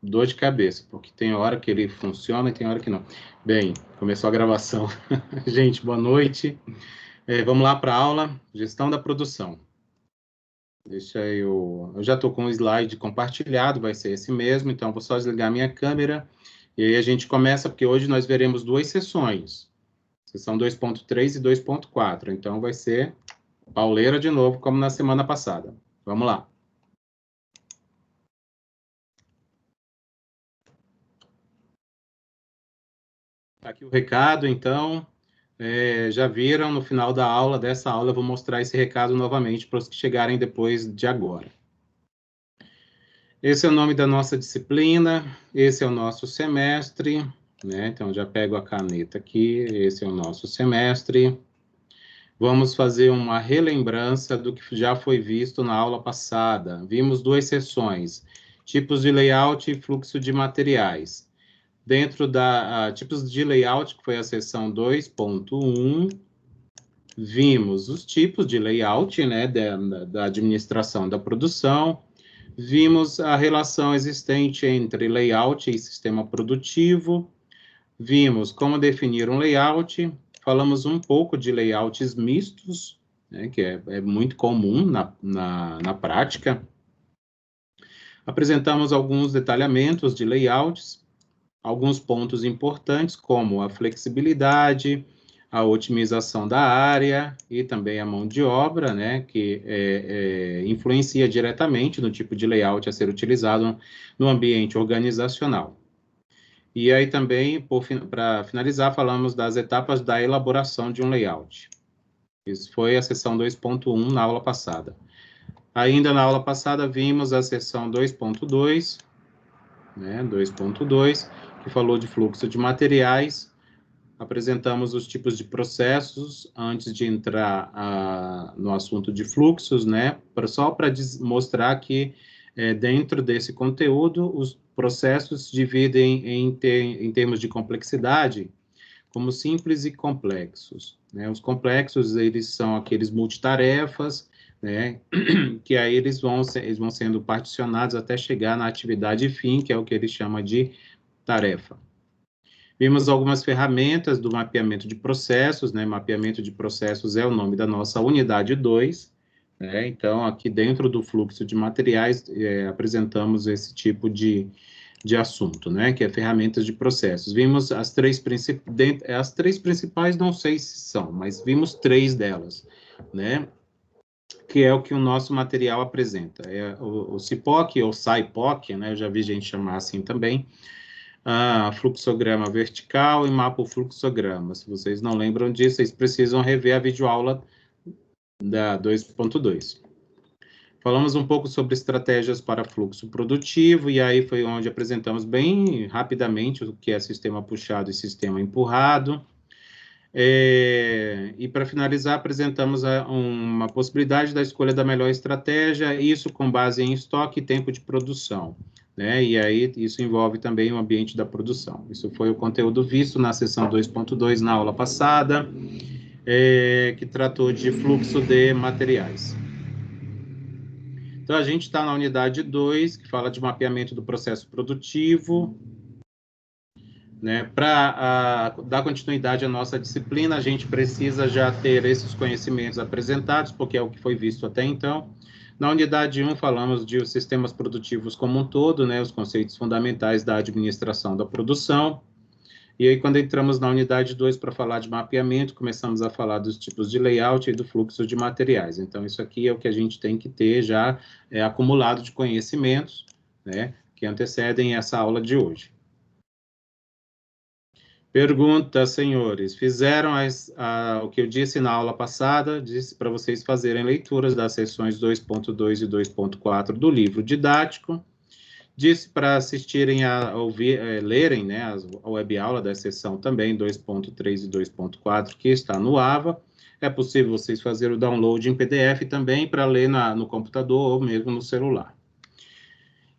dor de cabeça, porque tem hora que ele funciona e tem hora que não. Bem, começou a gravação. Gente, boa noite. Vamos lá para a aula, gestão da produção. Deixa eu já estou com o slide compartilhado, vai ser esse mesmo, então vou só desligar minha câmera, e aí a gente começa, porque hoje nós veremos duas sessões, sessão 2.3 e 2.4, então vai ser pauleira de novo, como na semana passada. Vamos lá. Aqui o recado, então, já viram no final da aula, dessa aula, eu vou mostrar esse recado novamente para os que chegarem depois de agora. Esse é o nome da nossa disciplina, esse é o nosso semestre, né? Então, já pego a caneta aqui, esse é o nosso semestre. Vamos fazer uma relembrança do que já foi visto na aula passada. Vimos duas sessões, tipos de layout e fluxo de materiais. Dentro da tipos de layout, que foi a seção 2.1, vimos os tipos de layout, né, da administração da produção, vimos a relação existente entre layout e sistema produtivo, vimos como definir um layout, falamos um pouco de layouts mistos, né, que é muito comum na prática, apresentamos alguns detalhamentos de layouts, alguns pontos importantes, como a flexibilidade, a otimização da área e também a mão de obra, né, que influencia diretamente no tipo de layout a ser utilizado no ambiente organizacional. E aí também, para finalizar, falamos das etapas da elaboração de um layout. Isso foi a sessão 2.1 na aula passada. Ainda na aula passada, vimos a sessão 2.2, né, 2.2, que falou de fluxo de materiais. Apresentamos os tipos de processos antes de entrar no assunto de fluxos, né? Só para mostrar que dentro desse conteúdo os processos se dividem em termos de complexidade como simples e complexos, né? Os complexos, eles são aqueles multitarefas, né? Que aí eles vão sendo particionados até chegar na atividade fim, que é o que ele chama de tarefa. Vimos algumas ferramentas do mapeamento de processos, né? Mapeamento de processos é o nome da nossa unidade 2, né? Então, aqui dentro do fluxo de materiais, apresentamos esse tipo de assunto, né? Que é ferramentas de processos. Vimos as três principais, não sei se são, mas vimos três delas, né? Que é o que o nosso material apresenta. É o CIPOC ou SAIPOC, né? Eu já vi gente chamar assim também. Fluxograma vertical e mapa fluxograma. Se vocês não lembram disso, vocês precisam rever a videoaula da 2.2. Falamos um pouco sobre estratégias para fluxo produtivo, e aí foi onde apresentamos bem rapidamente o que é sistema puxado e sistema empurrado. E para finalizar, apresentamos uma possibilidade da escolha da melhor estratégia, isso com base em estoque e tempo de produção, né? E aí isso envolve também o ambiente da produção. Isso foi o conteúdo visto na sessão 2.2 na aula passada, que tratou de fluxo de materiais. Então, a gente está na unidade 2, que fala de mapeamento do processo produtivo. Né? Para dar continuidade à nossa disciplina, a gente precisa já ter esses conhecimentos apresentados, porque é o que foi visto até então. Na unidade 1, falamos de os sistemas produtivos como um todo, né? Os conceitos fundamentais da administração da produção. E aí, quando entramos na unidade 2 para falar de mapeamento, começamos a falar dos tipos de layout e do fluxo de materiais. Então, isso aqui é o que a gente tem que ter já acumulado de conhecimentos, né, que antecedem essa aula de hoje. Pergunta, senhores. Fizeram o que eu disse na aula passada, disse para vocês fazerem leituras das sessões 2.2 e 2.4 do livro didático. Disse para assistirem lerem, né, a web-aula da sessão também 2.3 e 2.4, que está no AVA. É possível vocês fazerem o download em PDF também para ler no computador ou mesmo no celular.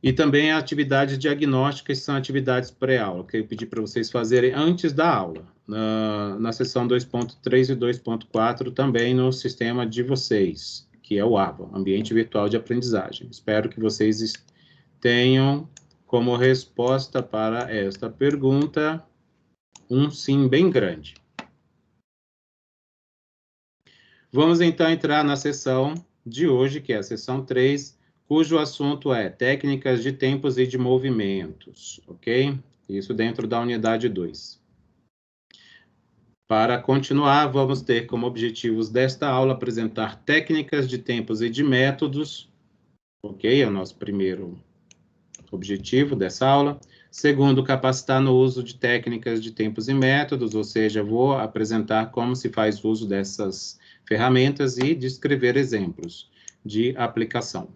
E também atividades diagnósticas são atividades pré-aula, que eu pedi para vocês fazerem antes da aula, na sessão 2.3 e 2.4, também no sistema de vocês, que é o AVA, Ambiente Virtual de Aprendizagem. Espero que vocês tenham Como resposta para esta pergunta, um sim bem grande. Vamos então entrar na sessão de hoje, que é a sessão 3, cujo assunto é técnicas de tempos e de movimentos, ok? Isso dentro da unidade 2. Para continuar, vamos ter como objetivos desta aula apresentar técnicas de tempos e de métodos, ok? É o nosso primeiro objetivo dessa aula. Segundo, capacitar no uso de técnicas de tempos e métodos, ou seja, vou apresentar como se faz uso dessas ferramentas e descrever exemplos de aplicação.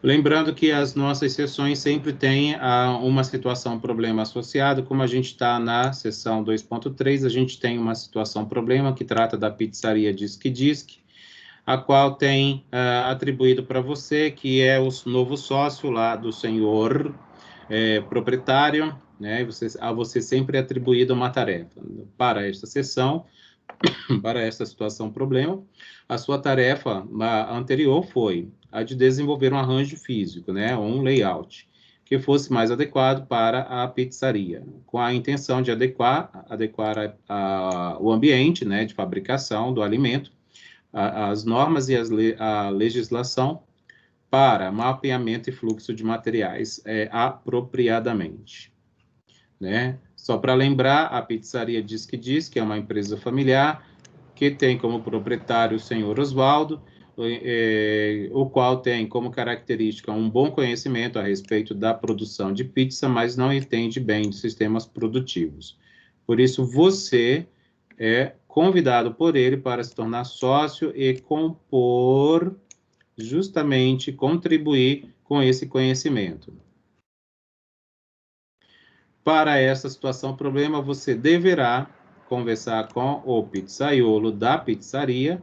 Lembrando que as nossas sessões sempre têm uma situação problema associada, como a gente está na sessão 2.3, a gente tem uma situação problema que trata da pizzaria Disque, a qual tem atribuído para você, que é o novo sócio lá do senhor proprietário, né? A você sempre é atribuída uma tarefa. Para esta sessão, para esta situação problema, a sua tarefa anterior foi a de desenvolver um arranjo físico, né, um layout, que fosse mais adequado para a pizzaria, com a intenção de adequar o ambiente, né, de fabricação do alimento, as normas e a legislação para mapeamento e fluxo de materiais apropriadamente, né? Só para lembrar, a pizzaria Diz que é uma empresa familiar que tem como proprietário o senhor Oswaldo, o qual tem como característica um bom conhecimento a respeito da produção de pizza, mas não entende bem de sistemas produtivos. Por isso, você é convidado por ele para se tornar sócio e compor, justamente contribuir com esse conhecimento. Para essa situação problema, você deverá conversar com o pizzaiolo da pizzaria,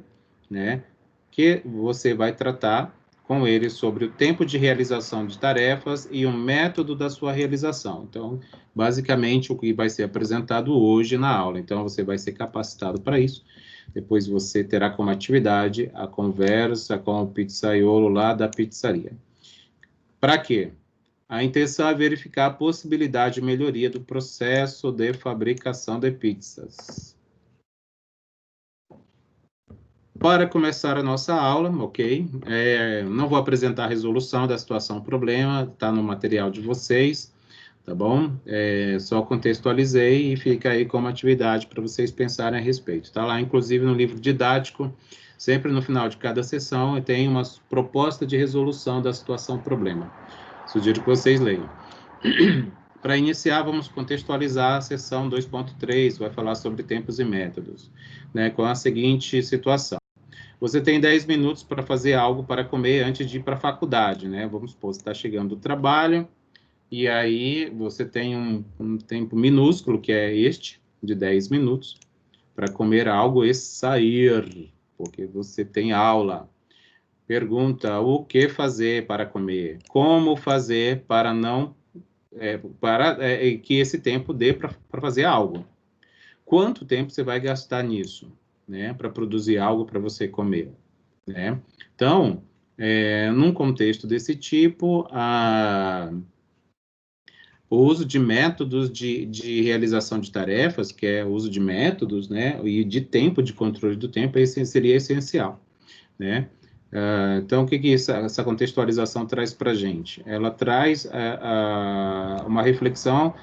né, que você vai tratar com ele sobre o tempo de realização de tarefas e o método da sua realização. Então, basicamente, o que vai ser apresentado hoje na aula. Então, você vai ser capacitado para isso. Depois você terá como atividade a conversa com o pizzaiolo lá da pizzaria. Para quê? A intenção é verificar a possibilidade de melhoria do processo de fabricação de pizzas. Para começar a nossa aula, ok? Não vou apresentar a resolução da situação problema, está no material de vocês, tá bom? Só contextualizei e fica aí como atividade para vocês pensarem a respeito. Está lá, inclusive, no livro didático, sempre no final de cada sessão, tem uma proposta de resolução da situação problema. Sugiro que vocês leiam. Para iniciar, vamos contextualizar a sessão 2.3, vai falar sobre tempos e métodos, né, com a seguinte situação. Você tem 10 minutos para fazer algo para comer antes de ir para a faculdade, né? Vamos supor, você está chegando do trabalho, e aí você tem um tempo minúsculo, que é este, de 10 minutos, para comer algo e sair, porque você tem aula. Pergunta, o que fazer para comer? Como fazer para não que esse tempo dê para fazer algo? Quanto tempo você vai gastar nisso, né, para produzir algo para você comer, né? Então, num contexto desse tipo, o uso de métodos de realização de tarefas, que é o uso de métodos, né, e de tempo, de controle do tempo, esse seria essencial, né? Então, o que essa contextualização traz para a gente? Ela traz uma reflexão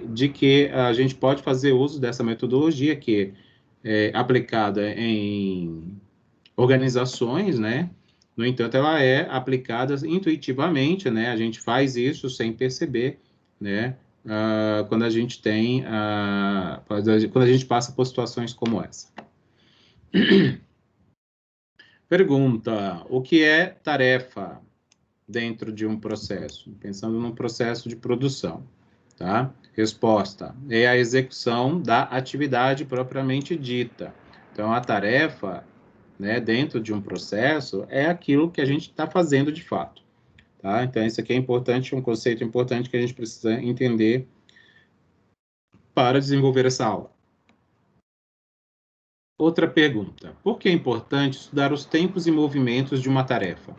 de que a gente pode fazer uso dessa metodologia que é aplicada em organizações, né? No entanto, ela é aplicada intuitivamente, né? A gente faz isso sem perceber, né? Quando a gente quando a gente passa por situações como essa. Pergunta, o que é tarefa dentro de um processo? Pensando num processo de produção, tá? Resposta, é a execução da atividade propriamente dita. Então, a tarefa, né, dentro de um processo, é aquilo que a gente está fazendo de fato, tá? Então, isso aqui é importante, um conceito importante que a gente precisa entender para desenvolver essa aula. Outra pergunta, por que é importante estudar os tempos e movimentos de uma tarefa?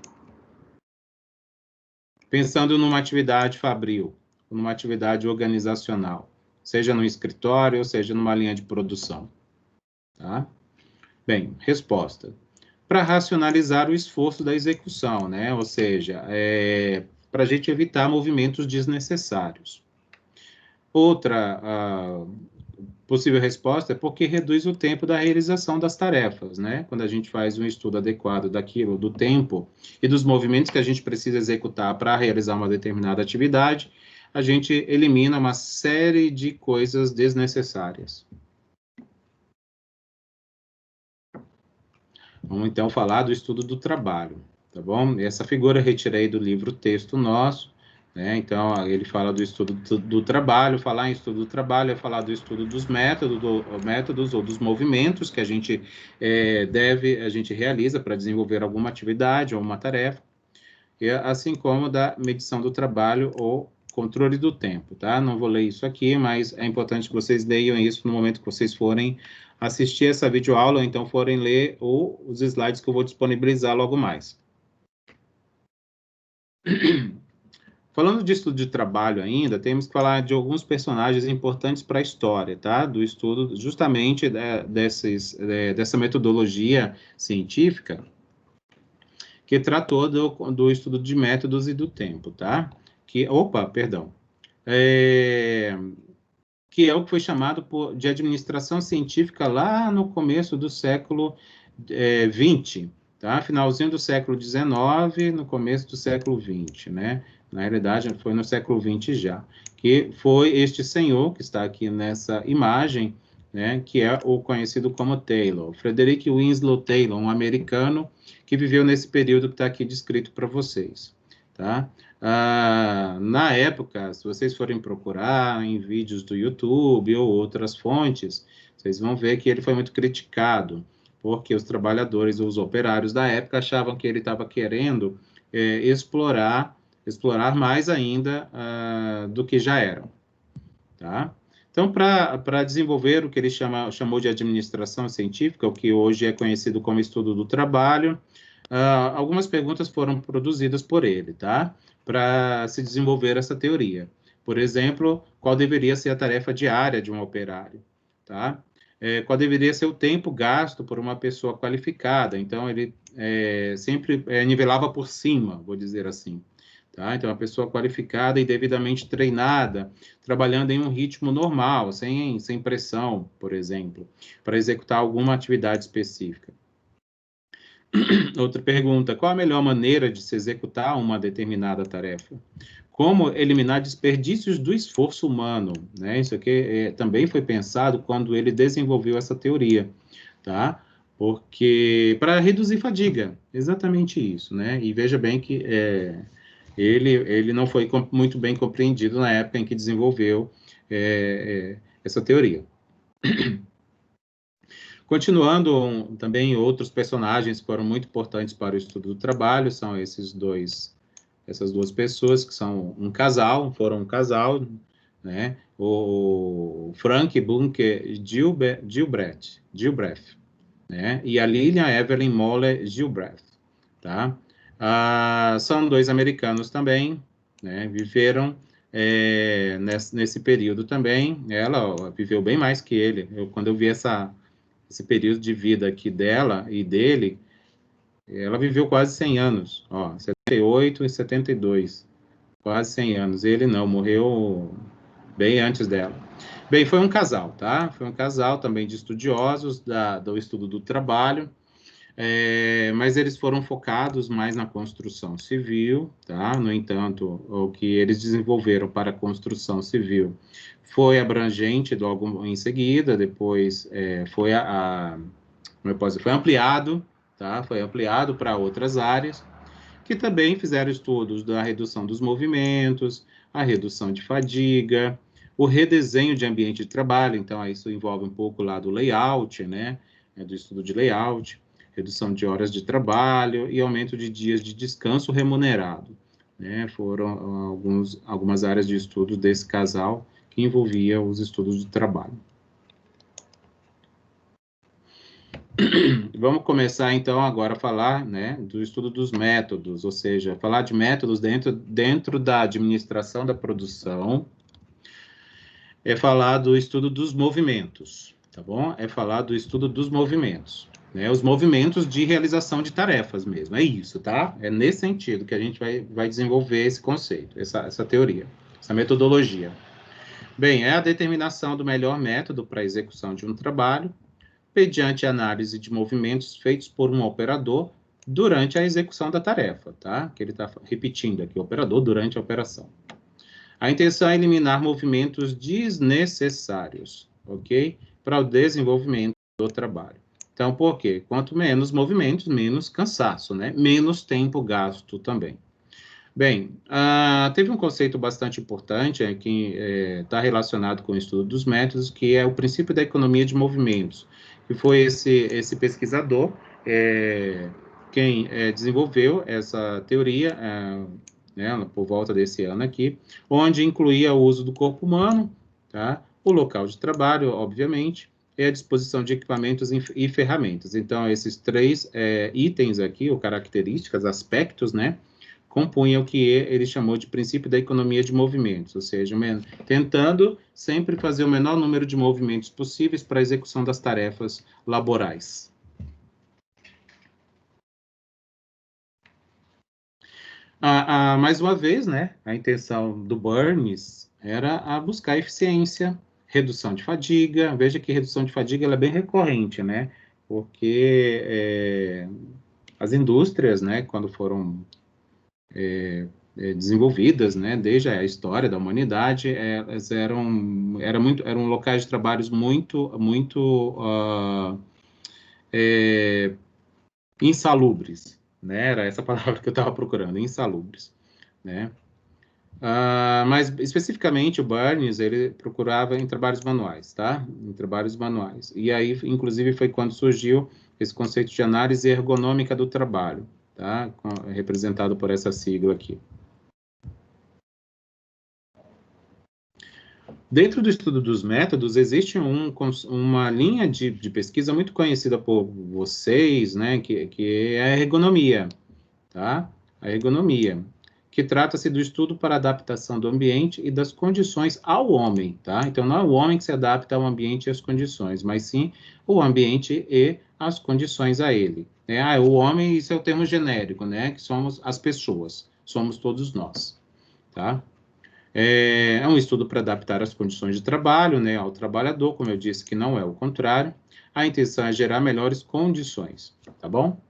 pensando numa atividade fabril, numa atividade organizacional, seja no escritório, seja numa linha de produção. Tá? Bem, resposta. Para racionalizar o esforço da execução, né? Ou seja, para a gente evitar movimentos desnecessários. Outra possível resposta é porque reduz o tempo da realização das tarefas, né? Quando a gente faz um estudo adequado daquilo, do tempo e dos movimentos que a gente precisa executar para realizar uma determinada atividade, a gente elimina uma série de coisas desnecessárias. Vamos então falar do estudo do trabalho, tá bom? Essa figura eu retirei do livro Texto Nosso, né? Então, ele fala do estudo do trabalho. Falar em estudo do trabalho é falar do estudo dos métodos ou dos movimentos que a gente realiza para desenvolver alguma atividade ou uma tarefa, e assim como da medição do trabalho ou controle do tempo, tá? Não vou ler isso aqui, mas é importante que vocês leiam isso no momento que vocês forem assistir essa videoaula, ou então forem ler os slides que eu vou disponibilizar logo mais. Falando de estudo de trabalho ainda, temos que falar de alguns personagens importantes para a história, tá? Do estudo, justamente dessa metodologia científica que tratou do estudo de métodos e do tempo, tá? Que é o que foi chamado de administração científica lá no começo do século XX, tá? Finalzinho do século XIX, no começo do século XX, né? Na realidade, foi no século XX já, que foi este senhor que está aqui nessa imagem, né? Que é o conhecido como Taylor, Frederick Winslow Taylor, um americano que viveu nesse período que está aqui descrito para vocês, tá? Na época, se vocês forem procurar em vídeos do YouTube ou outras fontes, vocês vão ver que ele foi muito criticado, porque os trabalhadores, os operários da época achavam que ele estava querendo explorar mais ainda do que já eram, tá? Então, para desenvolver o que ele chamou de administração científica, o que hoje é conhecido como estudo do trabalho, algumas perguntas foram produzidas por ele, tá? Para se desenvolver essa teoria. Por exemplo, qual deveria ser a tarefa diária de um operário, tá? Qual deveria ser o tempo gasto por uma pessoa qualificada? Então, ele sempre nivelava por cima, vou dizer assim. Tá? Então, a pessoa qualificada e devidamente treinada, trabalhando em um ritmo normal, sem pressão, por exemplo, para executar alguma atividade específica. Outra pergunta, qual a melhor maneira de se executar uma determinada tarefa? Como eliminar desperdícios do esforço humano, né? Isso aqui também foi pensado quando ele desenvolveu essa teoria, tá? Porque, para reduzir fadiga, exatamente isso, né? E veja bem que ele não foi muito bem compreendido na época em que desenvolveu essa teoria. Continuando, também outros personagens que foram muito importantes para o estudo do trabalho são essas duas pessoas que foram um casal, né? O Frank Bunker Gilbreth, né? E a Lillian Evelyn Moller Gilbreth, tá? São dois americanos também, né? Viveram nesse período também. Ela viveu bem mais que ele. Quando eu vi esse período de vida aqui dela e dele, ela viveu quase 100 anos, 78 e 72, quase 100 anos. Ele não, morreu bem antes dela. Bem, foi um casal, tá? Foi um casal também de estudiosos do estudo do trabalho, mas eles foram focados mais na construção civil, tá? No entanto, o que eles desenvolveram para a construção civil foi abrangente logo em seguida, depois foi ampliado, tá? Foi ampliado para outras áreas, que também fizeram estudos da redução dos movimentos, a redução de fadiga, o redesenho de ambiente de trabalho, então isso envolve um pouco lá do layout, né? Do estudo de layout, redução de horas de trabalho e aumento de dias de descanso remunerado, né? Foram algumas áreas de estudo desse casal que envolvia os estudos do trabalho. Vamos começar, então, agora a falar, né, do estudo dos métodos, ou seja, falar de métodos dentro da administração da produção, é falar do estudo dos movimentos, tá bom? É falar do estudo dos movimentos, né, os movimentos de realização de tarefas mesmo, é isso, tá? É nesse sentido que a gente vai desenvolver esse conceito, essa teoria, essa metodologia. Bem, é a determinação do melhor método para a execução de um trabalho, mediante análise de movimentos feitos por um operador durante a execução da tarefa, tá? Que ele está repetindo aqui, operador durante a operação. A intenção é eliminar movimentos desnecessários, ok? Para o desenvolvimento do trabalho. Então, por quê? Quanto menos movimentos, menos cansaço, né? Menos tempo gasto também. Bem, teve um conceito bastante importante que está relacionado com o estudo dos métodos, que é o princípio da economia de movimentos, que foi esse pesquisador quem desenvolveu essa teoria, né, por volta desse ano aqui, onde incluía o uso do corpo humano, tá? O local de trabalho, obviamente, e a disposição de equipamentos e ferramentas. Então, esses três itens aqui, ou características, aspectos, né, compunha o que ele chamou de princípio da economia de movimentos, ou seja, tentando sempre fazer o menor número de movimentos possíveis para a execução das tarefas laborais. Mais uma vez, né, a intenção do Burns era a buscar eficiência, redução de fadiga. Veja que redução de fadiga ela é bem recorrente, né, porque as indústrias, né, quando foram desenvolvidas, né, desde a história da humanidade, elas eram locais de trabalhos muito insalubres, né, era essa palavra que eu estava procurando, insalubres, né. Mas especificamente o Burns, ele procurava em trabalhos manuais, tá? Em trabalhos manuais. E aí, inclusive, foi quando surgiu esse conceito de análise ergonômica do trabalho, tá? Representado por essa sigla aqui. Dentro do estudo dos métodos, existe uma linha de pesquisa muito conhecida por vocês, né, que é a ergonomia, tá? A ergonomia, que trata-se do estudo para adaptação do ambiente e das condições ao homem, tá? Então, não é o homem que se adapta ao ambiente e às condições, mas sim o ambiente e as condições a ele. O homem, isso é o termo genérico, né? Que somos as pessoas, somos todos nós, tá? É um estudo para adaptar as condições de trabalho, né, ao trabalhador, como eu disse, que não é o contrário. A intenção é gerar melhores condições, tá bom?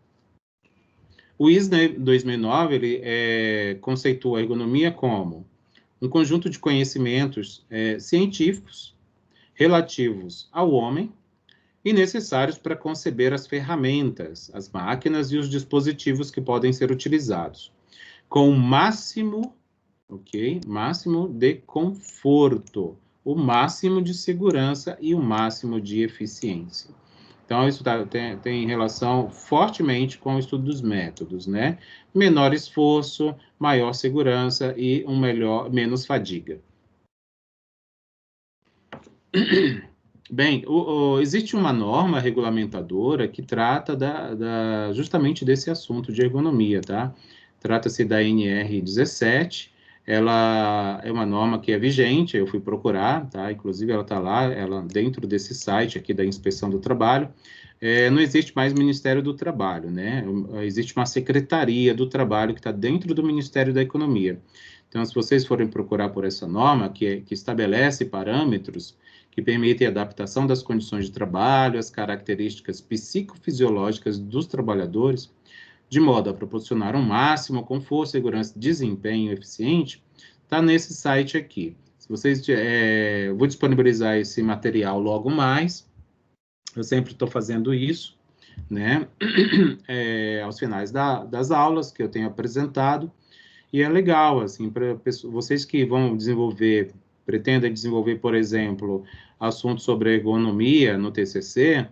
O ISNA 2009, ele conceitua a ergonomia como um conjunto de conhecimentos científicos relativos ao homem e necessários para conceber as ferramentas, as máquinas e os dispositivos que podem ser utilizados, com o máximo, ok? Máximo de conforto, o máximo de segurança e o máximo de eficiência. Então, isso tem relação fortemente com o estudo dos métodos, né? Menor esforço, maior segurança e menos fadiga. Bem, existe uma norma regulamentadora que trata justamente desse assunto de ergonomia, tá? Trata-se da NR 17, ela é uma norma que é vigente, eu fui procurar, tá? Inclusive ela está lá, ela dentro desse site aqui da Inspeção do Trabalho. Não existe mais Ministério do Trabalho, né? Existe uma Secretaria do Trabalho que está dentro do Ministério da Economia. Então, se vocês forem procurar por essa norma, que estabelece parâmetros que permitem a adaptação das condições de trabalho, as características psicofisiológicas dos trabalhadores, de modo a proporcionar um máximo conforto, segurança, desempenho eficiente, está nesse site aqui. Se vocês, vou disponibilizar esse material logo mais, eu sempre estou fazendo isso, né, aos finais das aulas que eu tenho apresentado, e é legal, assim, para vocês que vão pretendem desenvolver, por exemplo, assuntos sobre ergonomia no TCC,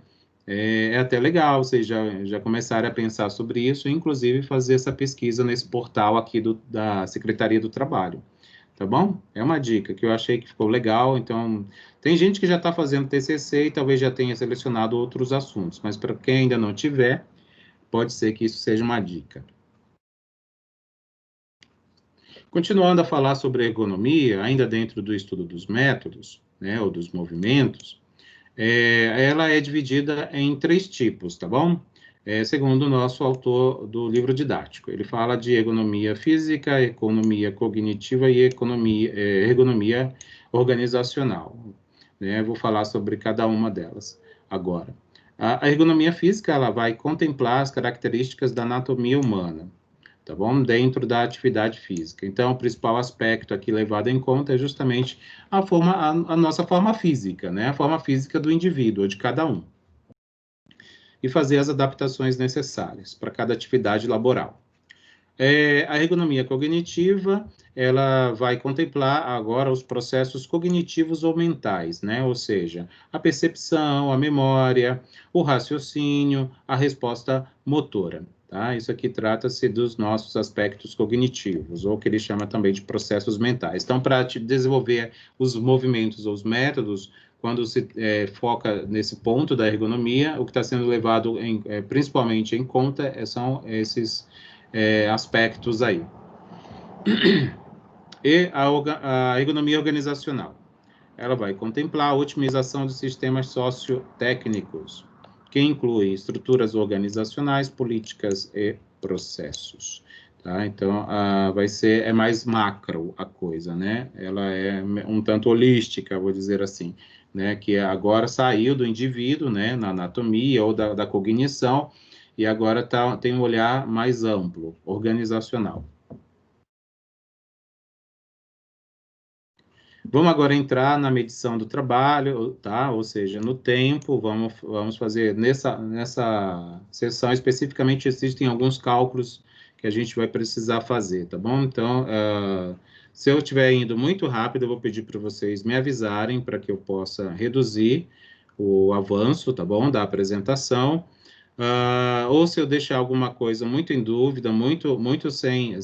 é até legal vocês já começarem a pensar sobre isso, e inclusive fazer essa pesquisa nesse portal aqui da Secretaria do Trabalho, tá bom? É uma dica que eu achei que ficou legal, então tem gente que já está fazendo TCC e talvez já tenha selecionado outros assuntos, mas para quem ainda não tiver, pode ser que isso seja uma dica. Continuando a falar sobre ergonomia, ainda dentro do estudo dos métodos, né, ou dos movimentos, ela é dividida em 3 tipos, tá bom? Segundo o nosso autor do livro didático. Ele fala de ergonomia física, economia cognitiva e ergonomia organizacional. Né? Vou falar sobre cada uma delas agora. A ergonomia física, ela vai contemplar as características da anatomia humana, tá bom? Dentro da atividade física. Então, o principal aspecto aqui levado em conta é justamente a nossa forma física, né? A forma física do indivíduo, de cada um. E fazer as adaptações necessárias para cada atividade laboral. A ergonomia cognitiva, ela vai contemplar agora os processos cognitivos ou mentais, né? Ou seja, a percepção, a memória, o raciocínio, a resposta motora. Tá? Isso aqui trata-se dos nossos aspectos cognitivos, ou que ele chama também de processos mentais. Então, para desenvolver os movimentos ou os métodos, quando se foca nesse ponto da ergonomia, o que está sendo levado principalmente em conta são esses aspectos aí. E a ergonomia organizacional. Ela vai contemplar a otimização de sistemas sociotécnicos, que incluem estruturas organizacionais, políticas e processos. Tá? Então, é mais macro a coisa, né? Ela é um tanto holística, vou dizer assim, né? Que agora saiu do indivíduo, né? Na anatomia ou da cognição, e agora tem um olhar mais amplo, organizacional. Vamos agora entrar na medição do trabalho, tá? Ou seja, no tempo, vamos fazer nessa sessão especificamente existem alguns cálculos que a gente vai precisar fazer, tá bom? Então, se eu estiver indo muito rápido, eu vou pedir para vocês me avisarem para que eu possa reduzir o avanço, tá bom? Da apresentação. Ou se eu deixar alguma coisa muito em dúvida, muito sem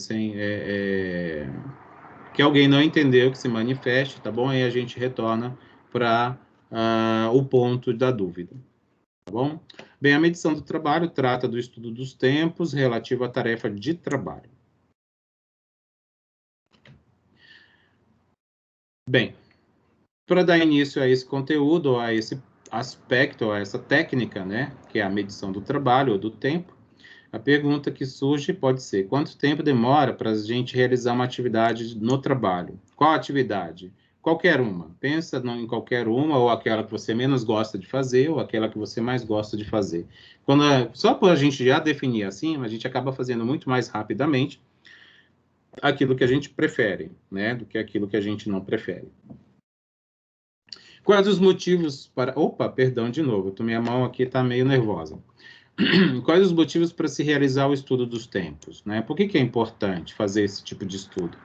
que alguém não entendeu, que se manifeste, tá bom? Aí a gente retorna para o ponto da dúvida, tá bom? Bem, a medição do trabalho trata do estudo dos tempos relativo à tarefa de trabalho. Bem, para dar início a esse conteúdo, a esse aspecto, a essa técnica, né, que é a medição do trabalho ou do tempo, a pergunta que surge pode ser: quanto tempo demora para a gente realizar uma atividade no trabalho? Qual atividade? Qualquer uma. Pensa em qualquer uma, ou aquela que você menos gosta de fazer, ou aquela que você mais gosta de fazer. Só por a gente já definir assim, a gente acaba fazendo muito mais rapidamente aquilo que a gente prefere, né, do que aquilo que a gente não prefere. Quais os motivos para... Opa, perdão de novo, minha mão aqui está meio nervosa. Quais os motivos para se realizar o estudo dos tempos? Né? Por que é importante fazer esse tipo de estudo?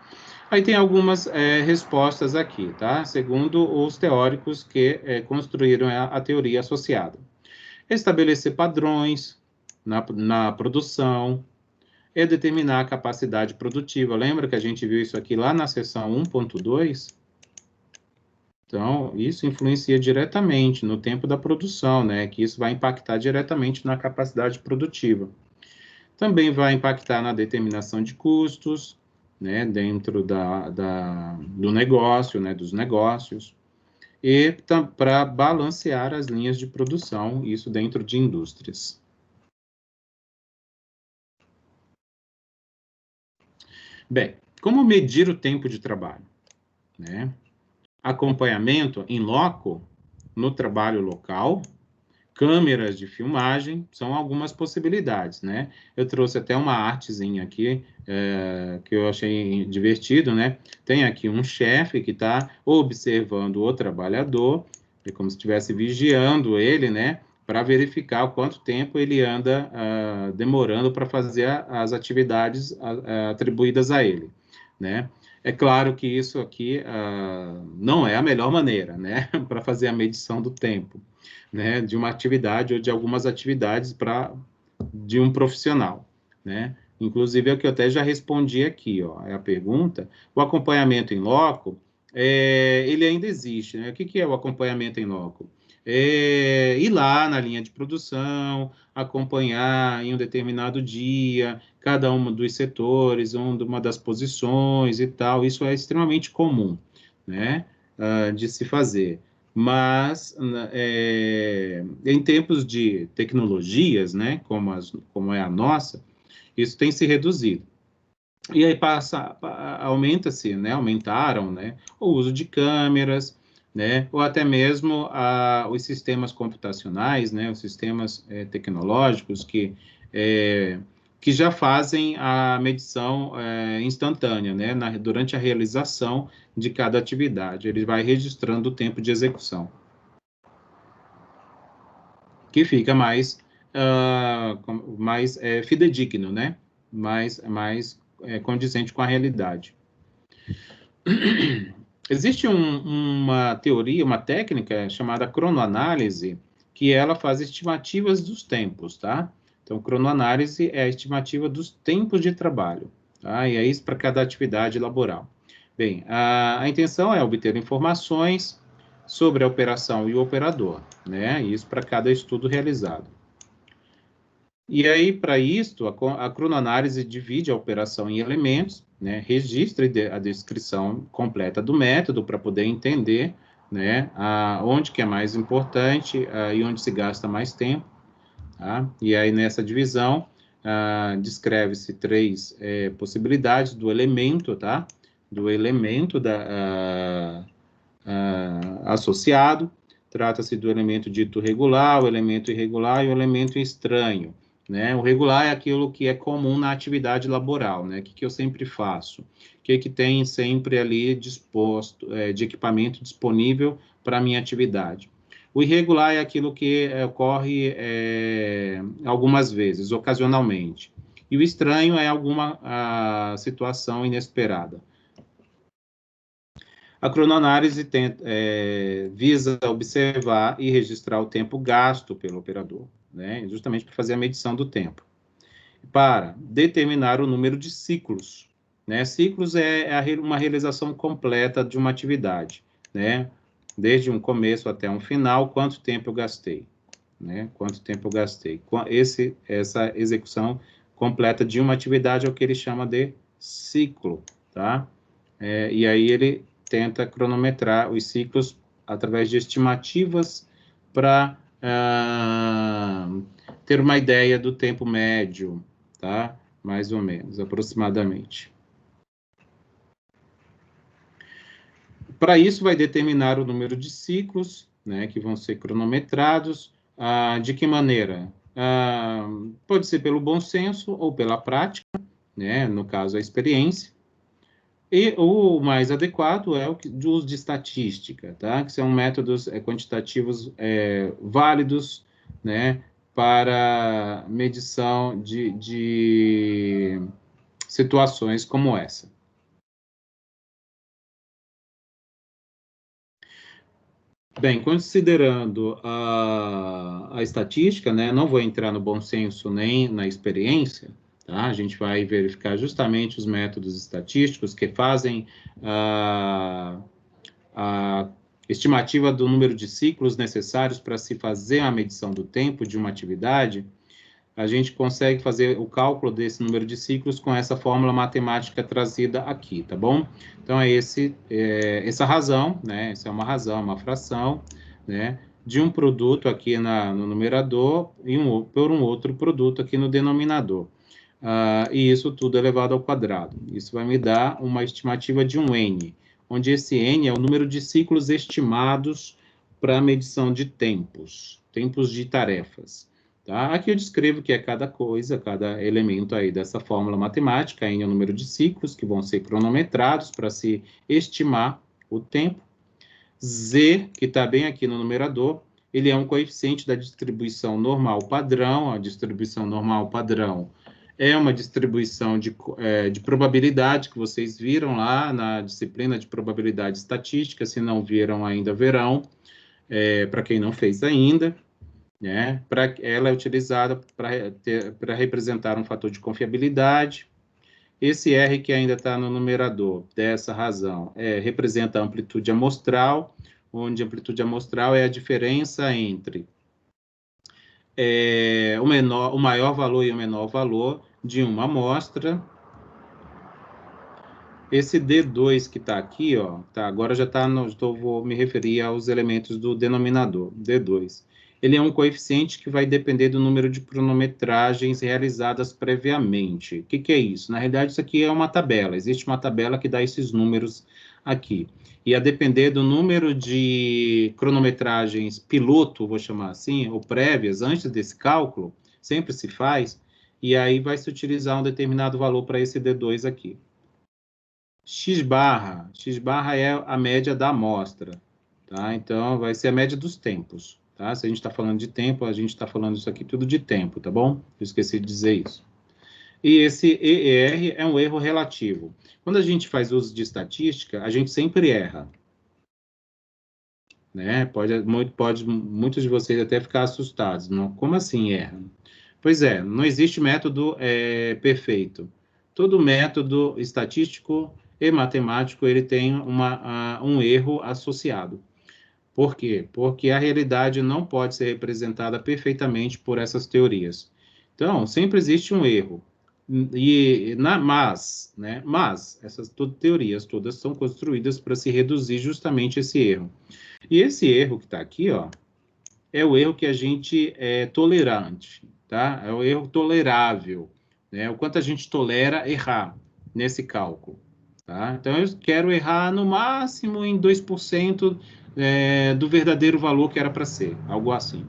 Aí tem algumas respostas aqui, tá? Segundo os teóricos que construíram a teoria associada. Estabelecer padrões na produção e determinar a capacidade produtiva. Lembra que a gente viu isso aqui lá na seção 1.2? Então, isso influencia diretamente no tempo da produção, né? Que isso vai impactar diretamente na capacidade produtiva. Também vai impactar na determinação de custos, né? Dentro do negócio, né? Dos negócios. E para balancear as linhas de produção, isso dentro de indústrias. Bem, como medir o tempo de trabalho, né? Acompanhamento em loco, no trabalho local, câmeras de filmagem, são algumas possibilidades, né? Eu trouxe até uma artezinha aqui, que eu achei divertido, né? Tem aqui um chefe que está observando o trabalhador, é como se estivesse vigiando ele, né? Para verificar o quanto tempo ele anda demorando para fazer as atividades atribuídas a ele, né? É claro que isso aqui não é a melhor maneira, né, para fazer a medição do tempo, né, de uma atividade ou de algumas atividades de um profissional, né? Inclusive, é o que eu até já respondi aqui, ó, é a pergunta. O acompanhamento em loco, ele ainda existe, né? O que é o acompanhamento em loco? É ir lá na linha de produção, acompanhar em um determinado dia, cada um dos setores, uma das posições e tal. Isso é extremamente comum, né, de se fazer. Mas, em tempos de tecnologias, né, como é a nossa, isso tem se reduzido. E aí aumenta-se, né, aumentaram, né, o uso de câmeras, né, ou até mesmo os sistemas computacionais, né, os sistemas tecnológicos que já fazem a medição instantânea, né, durante a realização de cada atividade. Ele vai registrando o tempo de execução, que fica mais fidedigno, né, mais condizente com a realidade. Existe uma teoria, uma técnica chamada cronoanálise, que ela faz estimativas dos tempos, tá? Então, cronoanálise é a estimativa dos tempos de trabalho, tá? E é isso para cada atividade laboral. Bem, a intenção é obter informações sobre a operação e o operador, né? Isso para cada estudo realizado. E aí, para isto, a cronoanálise divide a operação em elementos, né, registra a descrição completa do método para poder entender, né, onde que é mais importante e onde se gasta mais tempo, tá? E aí, nessa divisão, descreve-se 3 possibilidades do elemento, tá? Do elemento associado, trata-se do elemento dito regular, o elemento irregular e o elemento estranho, né? O regular é aquilo que é comum na atividade laboral, né? O que eu sempre faço? O que tem sempre ali disposto, de equipamento disponível para a minha atividade? O irregular é aquilo que ocorre algumas vezes, ocasionalmente. E o estranho é alguma situação inesperada. A cronoanálise visa observar e registrar o tempo gasto pelo operador, né? Justamente para fazer a medição do tempo. Para determinar o número de ciclos, né? Ciclos é uma realização completa de uma atividade, né? Desde um começo até um final, quanto tempo eu gastei, né? Quanto tempo eu gastei. Essa execução completa de uma atividade é o que ele chama de ciclo, tá? E aí ele tenta cronometrar os ciclos através de estimativas para ter uma ideia do tempo médio, tá? Mais ou menos, aproximadamente. Para isso, vai determinar o número de ciclos, né, que vão ser cronometrados. De que maneira? Pode ser pelo bom senso ou pela prática, né, no caso, a experiência. E o mais adequado é o de uso de estatística, tá? Que são métodos quantitativos válidos, né, para medição de situações como essa. Bem, considerando a estatística, né, não vou entrar no bom senso nem na experiência, tá? A gente vai verificar justamente os métodos estatísticos que fazem a estimativa do número de ciclos necessários para se fazer a medição do tempo de uma atividade. A gente consegue fazer o cálculo desse número de ciclos com essa fórmula matemática trazida aqui, tá bom? Então, essa razão, né? Essa é uma razão, uma fração, né? De um produto aqui no numerador e por um outro produto aqui no denominador. E isso tudo elevado ao quadrado. Isso vai me dar uma estimativa de um N, onde esse N é o número de ciclos estimados para a medição de tempos de tarefas. Tá? Aqui eu descrevo que é cada coisa, cada elemento aí dessa fórmula matemática, N é o número de ciclos que vão ser cronometrados para se estimar o tempo. Z, que está bem aqui no numerador, ele é um coeficiente da distribuição normal padrão. A distribuição normal padrão é uma distribuição de probabilidade que vocês viram lá na disciplina de probabilidade estatística. Se não viram ainda, verão, para quem não fez ainda. né? Ela é utilizada para representar um fator de confiabilidade. Esse R que ainda está no numerador, dessa razão, representa a amplitude amostral, onde a amplitude amostral é a diferença entre o maior valor e o menor valor de uma amostra. Esse D2 que está aqui, ó, tá, agora já está, vou me referir aos elementos do denominador, D2. Ele é um coeficiente que vai depender do número de cronometragens realizadas previamente. O que é isso? Na realidade, isso aqui é uma tabela. Existe uma tabela que dá esses números aqui. E a depender do número de cronometragens piloto, vou chamar assim, ou prévias, antes desse cálculo, sempre se faz, e aí vai se utilizar um determinado valor para esse D2 aqui. X barra é a média da amostra, tá? Então, vai ser a média dos tempos, tá? Se a gente está falando de tempo, a gente está falando isso aqui tudo de tempo, tá bom? Eu esqueci de dizer isso. E esse ER é um erro relativo. Quando a gente faz uso de estatística, a gente sempre erra, né? Muitos de vocês até ficar assustados. Não, como assim erra? Pois é, não existe método perfeito. Todo método estatístico e matemático ele tem um erro associado. Por quê? Porque a realidade não pode ser representada perfeitamente por essas teorias. Então, sempre existe um erro. Mas essas teorias todas são construídas para se reduzir justamente esse erro. E esse erro que está aqui, ó, é o erro que a gente é tolerante, tá? É o erro tolerável, né? O quanto a gente tolera errar nesse cálculo, tá? Então, eu quero errar no máximo em 2% do verdadeiro valor que era para ser, algo assim,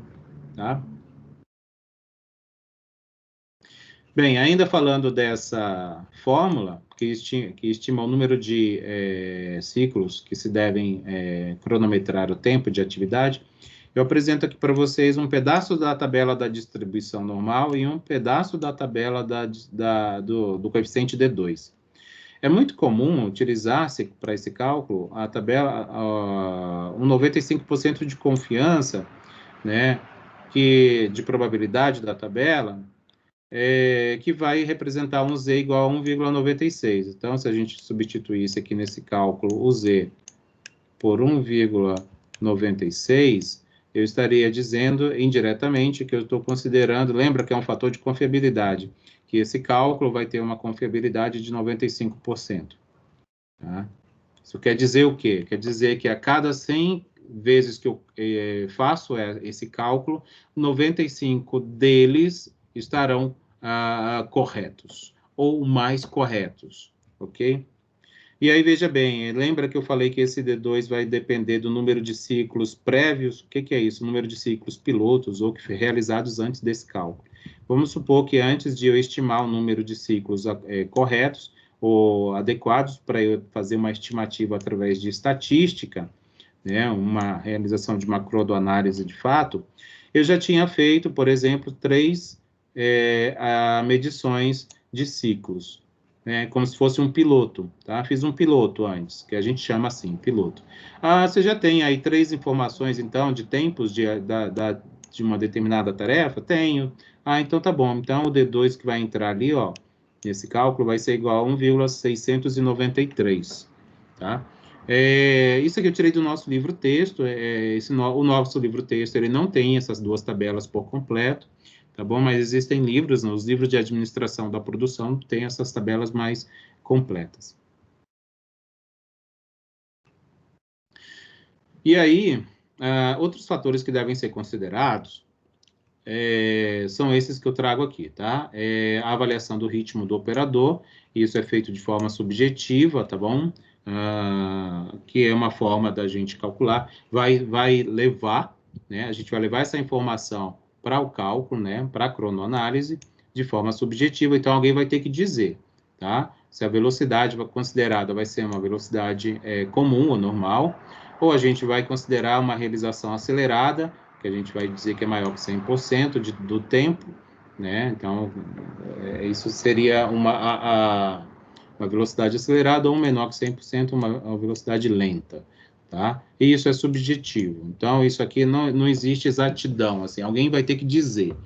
tá? Bem, ainda falando dessa fórmula, que estima o número de ciclos que se devem cronometrar o tempo de atividade, eu apresento aqui para vocês um pedaço da tabela da distribuição normal e um pedaço da tabela do coeficiente D2. É muito comum utilizar-se para esse cálculo a tabela, um 95% de confiança, né, de probabilidade da tabela, que vai representar um z igual a 1,96. Então, se a gente substituísse aqui nesse cálculo o z por 1,96, eu estaria dizendo indiretamente que eu estou considerando, lembra que é um fator de confiabilidade, que esse cálculo vai ter uma confiabilidade de 95%. Tá? Isso quer dizer o quê? Quer dizer que a cada 100 vezes que eu faço esse cálculo, 95 deles estarão corretos, ou mais corretos, ok? E aí, veja bem, lembra que eu falei que esse D2 vai depender do número de ciclos prévios? O que é isso? O número de ciclos pilotos ou que realizados antes desse cálculo. Vamos supor que antes de eu estimar o número de ciclos corretos ou adequados para eu fazer uma estimativa através de estatística, né, uma realização de macroanálise de fato, eu já tinha feito, por exemplo, 3 medições de ciclos, né, como se fosse um piloto, tá? Fiz um piloto antes, que a gente chama assim, piloto. Você já tem aí 3 informações, então, de tempos de uma determinada tarefa? Tenho. Então tá bom. Então, o D2 que vai entrar ali, ó, nesse cálculo, vai ser igual a 1,693, tá? Isso aqui eu tirei do nosso livro-texto. O nosso livro-texto ele não tem essas 2 tabelas por completo, tá bom? Mas existem livros, né? Os livros de administração da produção têm essas tabelas mais completas. E aí, outros fatores que devem ser considerados são esses que eu trago aqui, tá? A avaliação do ritmo do operador, isso é feito de forma subjetiva, tá bom? Que é uma forma da gente calcular, vai levar, né? A gente vai levar essa informação para o cálculo, né? Para a cronoanálise, de forma subjetiva, então alguém vai ter que dizer, tá? Se a velocidade considerada vai ser uma velocidade comum ou normal, ou a gente vai considerar uma realização acelerada, que a gente vai dizer que é maior que 100% do tempo, né? Então, isso seria uma velocidade acelerada ou menor que 100%, uma velocidade lenta, tá? E isso é subjetivo. Então, isso aqui não existe exatidão, assim, alguém vai ter que dizer,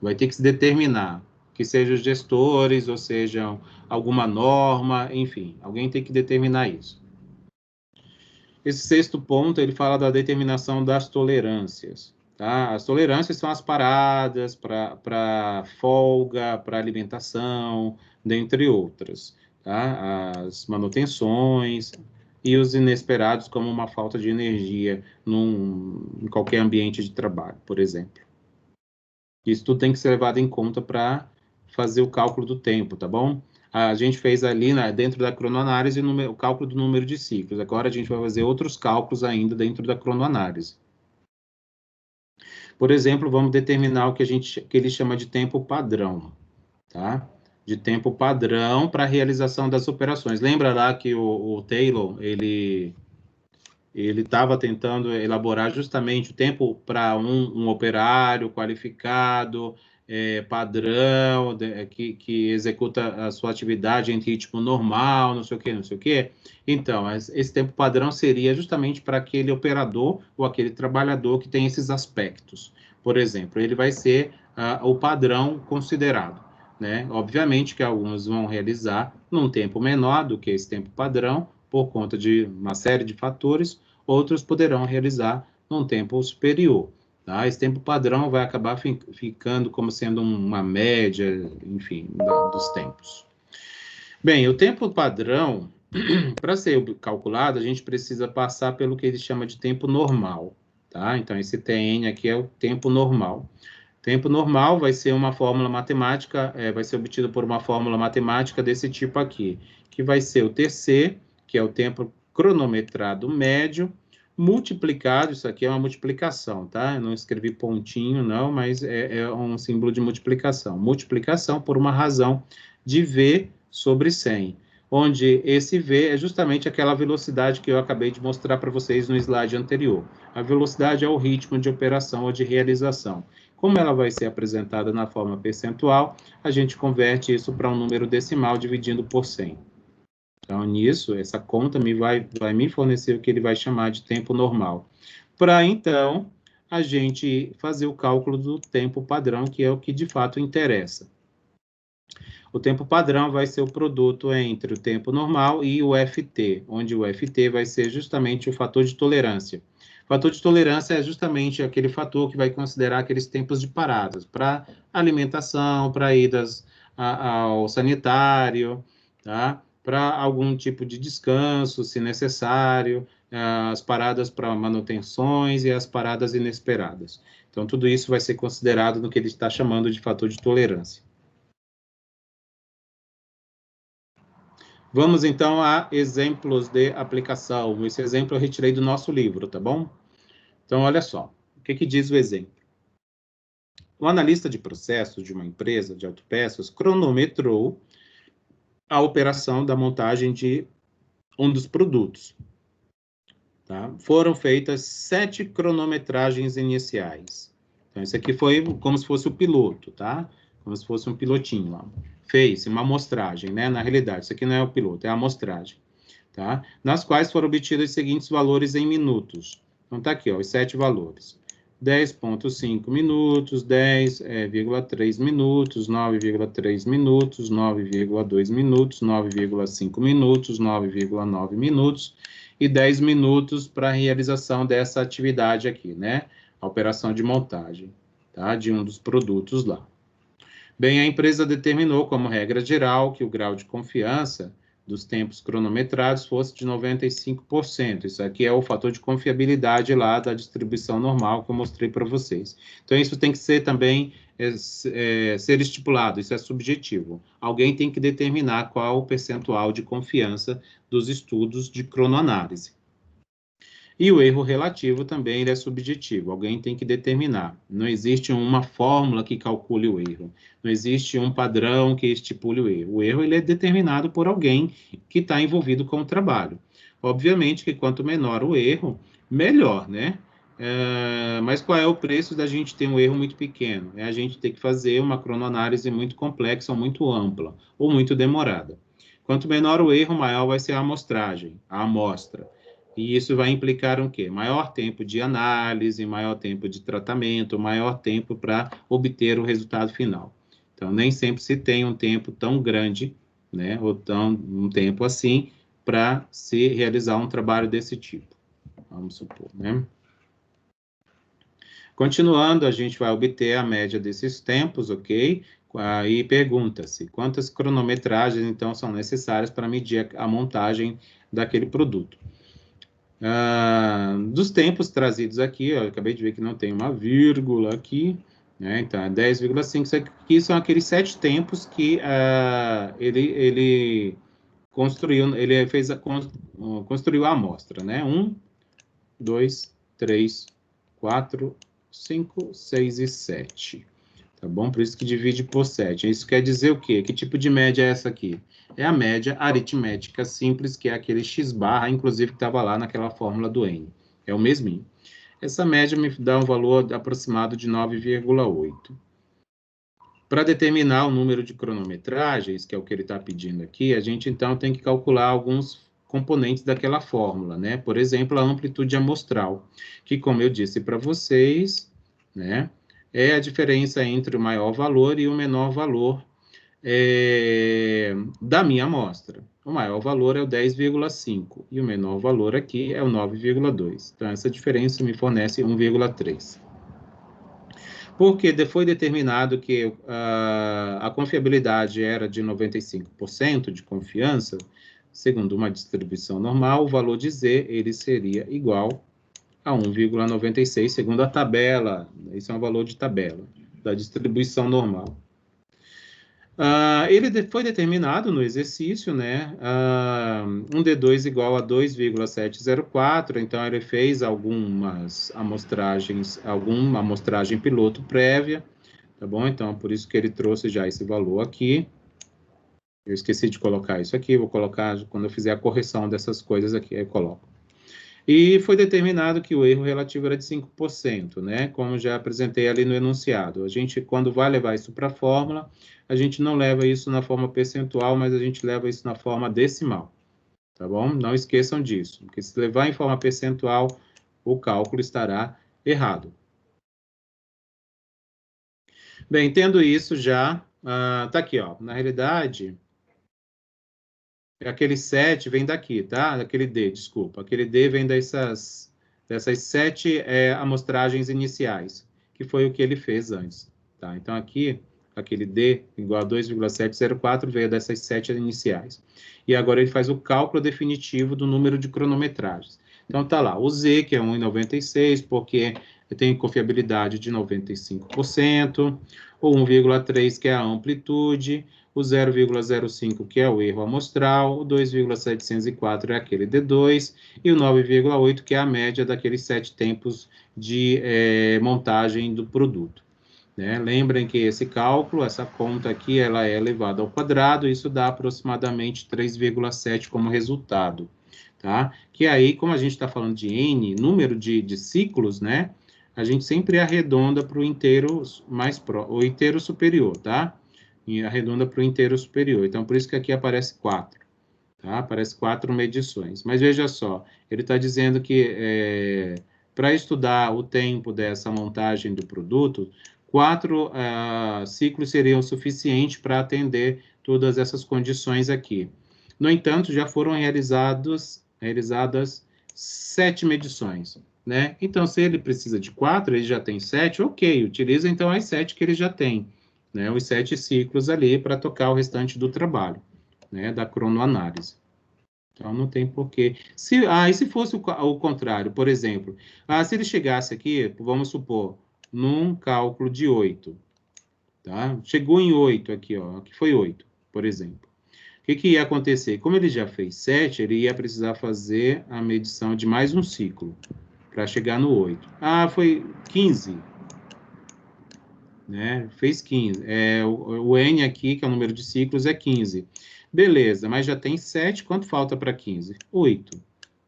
vai ter que se determinar, que sejam os gestores, ou sejam alguma norma, enfim, alguém tem que determinar isso. Esse sexto ponto, ele fala da determinação das tolerâncias, tá? As tolerâncias são as paradas para folga, para alimentação, dentre outras, tá? As manutenções e os inesperados, como uma falta de energia em qualquer ambiente de trabalho, por exemplo. Isso tudo tem que ser levado em conta para fazer o cálculo do tempo, tá bom? A gente fez ali, dentro da cronoanálise, o cálculo do número de ciclos. Agora a gente vai fazer outros cálculos ainda dentro da cronoanálise. Por exemplo, vamos determinar o que ele chama de tempo padrão, tá? De tempo padrão para a realização das operações. Lembra lá que o Taylor, ele estava tentando elaborar justamente o tempo para um operário qualificado, padrão, que executa a sua atividade em ritmo normal, não sei o quê, não sei o quê. Então, esse tempo padrão seria justamente para aquele operador ou aquele trabalhador que tem esses aspectos. Por exemplo, ele vai ser o padrão considerado, né? Obviamente que alguns vão realizar num tempo menor do que esse tempo padrão, por conta de uma série de fatores, outros poderão realizar num tempo superior. Tá? Esse tempo padrão vai acabar ficando como sendo uma média, enfim, dos tempos. Bem, o tempo padrão, para ser calculado, a gente precisa passar pelo que ele chama de tempo normal. Tá? Então, esse Tn aqui é o tempo normal. Tempo normal vai ser uma fórmula matemática, vai ser obtido por uma fórmula matemática desse tipo aqui, que vai ser o TC, que é o tempo cronometrado médio, multiplicado, isso aqui é uma multiplicação, tá? Eu não escrevi pontinho, não, mas é um símbolo de multiplicação. Multiplicação por uma razão de V sobre 100, onde esse V é justamente aquela velocidade que eu acabei de mostrar para vocês no slide anterior. A velocidade é o ritmo de operação ou de realização. Como ela vai ser apresentada na forma percentual, a gente converte isso para um número decimal dividindo por 100. Então, nisso, essa conta vai me fornecer o que ele vai chamar de tempo normal. Para, então, a gente fazer o cálculo do tempo padrão, que é o que de fato interessa. O tempo padrão vai ser o produto entre o tempo normal e o FT, onde o FT vai ser justamente o fator de tolerância. O fator de tolerância é justamente aquele fator que vai considerar aqueles tempos de paradas para alimentação, para idas ao sanitário, tá? Para algum tipo de descanso, se necessário, as paradas para manutenções e as paradas inesperadas. Então, tudo isso vai ser considerado no que ele está chamando de fator de tolerância. Vamos, então, a exemplos de aplicação. Esse exemplo eu retirei do nosso livro, tá bom? Então, olha só. O que diz o exemplo? O analista de processos de uma empresa de autopeças cronometrou a operação da montagem de um dos produtos. Tá? Foram feitas 7 cronometragens iniciais. Então, isso aqui foi como se fosse o piloto, tá? Como se fosse um pilotinho lá. Fez uma amostragem, né? Na realidade, isso aqui não é o piloto, é a amostragem. Tá? Nas quais foram obtidos os seguintes valores em minutos. Então, tá aqui, ó, os 7 valores. 10,5 minutos, 10,3 minutos, 9,3 minutos, 9,2 minutos, 9,5 minutos, 9,9 minutos e 10 minutos para a realização dessa atividade aqui, né? A operação de montagem, tá? De um dos produtos lá. Bem, a empresa determinou como regra geral que o grau de confiança dos tempos cronometrados fosse de 95%. Isso aqui é o fator de confiabilidade lá da distribuição normal que eu mostrei para vocês. Então, isso tem que ser também ser estipulado, isso é subjetivo. Alguém tem que determinar qual o percentual de confiança dos estudos de cronoanálise. E o erro relativo também ele é subjetivo, alguém tem que determinar. Não existe uma fórmula que calcule o erro, não existe um padrão que estipule o erro. O erro ele é determinado por alguém que está envolvido com o trabalho. Obviamente que quanto menor o erro, melhor, né? Mas qual é o preço da gente ter um erro muito pequeno? É a gente ter que fazer uma cronoanálise muito complexa, ou muito ampla, ou muito demorada. Quanto menor o erro, maior vai ser a amostragem, a amostra. E isso vai implicar o quê? Maior tempo de análise, maior tempo de tratamento, maior tempo para obter o resultado final. Então, nem sempre se tem um tempo tão grande, né, ou um tempo assim, para se realizar um trabalho desse tipo. Vamos supor, né? Continuando, a gente vai obter a média desses tempos, ok? Aí pergunta-se, quantas cronometragens, então, são necessárias para medir a montagem daquele produto? Dos tempos trazidos aqui, ó, eu acabei de ver que não tem uma vírgula aqui, né? Então, é 10,5. Isso aqui são aqueles 7 tempos que ele construiu, construiu a amostra, né? 1, 2, 3, 4, 5, 6 e 7. Tá bom? Por isso que divide por 7. Isso quer dizer o quê? Que tipo de média é essa aqui? É a média aritmética simples, que é aquele x barra, inclusive que estava lá naquela fórmula do N. É o mesminho. Essa média me dá um valor aproximado de 9,8. Para determinar o número de cronometragens, que é o que ele está pedindo aqui, a gente então tem que calcular alguns componentes daquela fórmula, né? Por exemplo, a amplitude amostral, que, como eu disse para vocês, né, é a diferença entre o maior valor e o menor valor da minha amostra. O maior valor é o 10,5 e o menor valor aqui é o 9,2. Então, essa diferença me fornece 1,3. Porque foi determinado que a confiabilidade era de 95% de confiança, segundo uma distribuição normal, o valor de Z ele seria igual a 1,96, segundo a tabela. Esse é um valor de tabela da distribuição normal. Ele foi determinado no exercício, né? Um D2 igual a 2,704, então ele fez alguma amostragem piloto prévia, tá bom? Então, por isso que ele trouxe já esse valor aqui. Eu esqueci de colocar isso aqui, vou colocar quando eu fizer a correção dessas coisas aqui, aí eu coloco. E foi determinado que o erro relativo era de 5%, né? Como já apresentei ali no enunciado. A gente, quando vai levar isso para a fórmula, a gente não leva isso na forma percentual, mas a gente leva isso na forma decimal, tá bom? Não esqueçam disso, porque se levar em forma percentual, o cálculo estará errado. Bem, tendo isso já, tá aqui, ó. Na realidade, aquele 7 vem daqui, tá? Aquele D, desculpa. Aquele D vem dessas 7 amostragens iniciais, que foi o que ele fez antes, tá? Então, aqui, aquele D igual a 2,704 veio dessas 7 iniciais. E agora ele faz o cálculo definitivo do número de cronometragens. Então, tá lá, o Z, que é 1,96, porque tem confiabilidade de 95%, o 1,3, que é a amplitude, o 0,05, que é o erro amostral, o 2,704 é aquele D2, e o 9,8, que é a média daqueles 7 tempos de montagem do produto. Né? Lembrem que esse cálculo, essa conta aqui, ela é elevada ao quadrado, isso dá aproximadamente 3,7 como resultado. Tá? Que aí, como a gente está falando de N, número de ciclos, né? A gente sempre arredonda para o inteiro o inteiro superior, tá? E arredonda para o inteiro superior. Então, por isso que aqui aparece 4, tá? Aparece 4 medições. Mas veja só, ele está dizendo que para estudar o tempo dessa montagem do produto, 4 ciclos seriam suficientes para atender todas essas condições aqui. No entanto, já foram realizadas 7 medições, né? Então, se ele precisa de 4, ele já tem 7, ok, utiliza então as 7 que ele já tem, né? Os 7 ciclos ali para tocar o restante do trabalho, né? Da cronoanálise. Então, não tem porquê. E se fosse o contrário, por exemplo, se ele chegasse aqui, vamos supor, num cálculo de 8, tá? Chegou em 8 aqui, ó, aqui foi 8, por exemplo. O que ia acontecer? Como ele já fez 7, ele ia precisar fazer a medição de mais um ciclo para chegar no 8. Foi 15. Né? Fez 15. O N aqui, que é o número de ciclos, é 15. Beleza, mas já tem 7, quanto falta para 15? 8.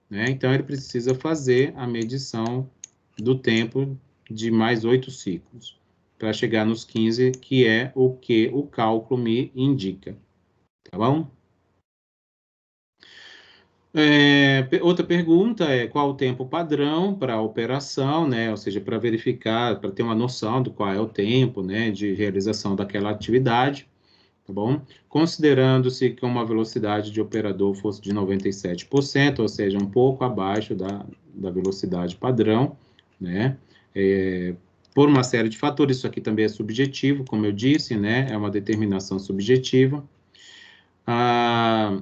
Né? Então, ele precisa fazer a medição do tempo de mais 8 ciclos para chegar nos 15, que é o que o cálculo me indica. Tá bom? Outra pergunta é qual o tempo padrão para a operação, né? Ou seja, para verificar, para ter uma noção do qual é o tempo, né, de realização daquela atividade, tá bom? Considerando-se que uma velocidade de operador fosse de 97%, ou seja, um pouco abaixo da velocidade padrão, né? Por uma série de fatores, isso aqui também é subjetivo, como eu disse, né? É uma determinação subjetiva. Ah,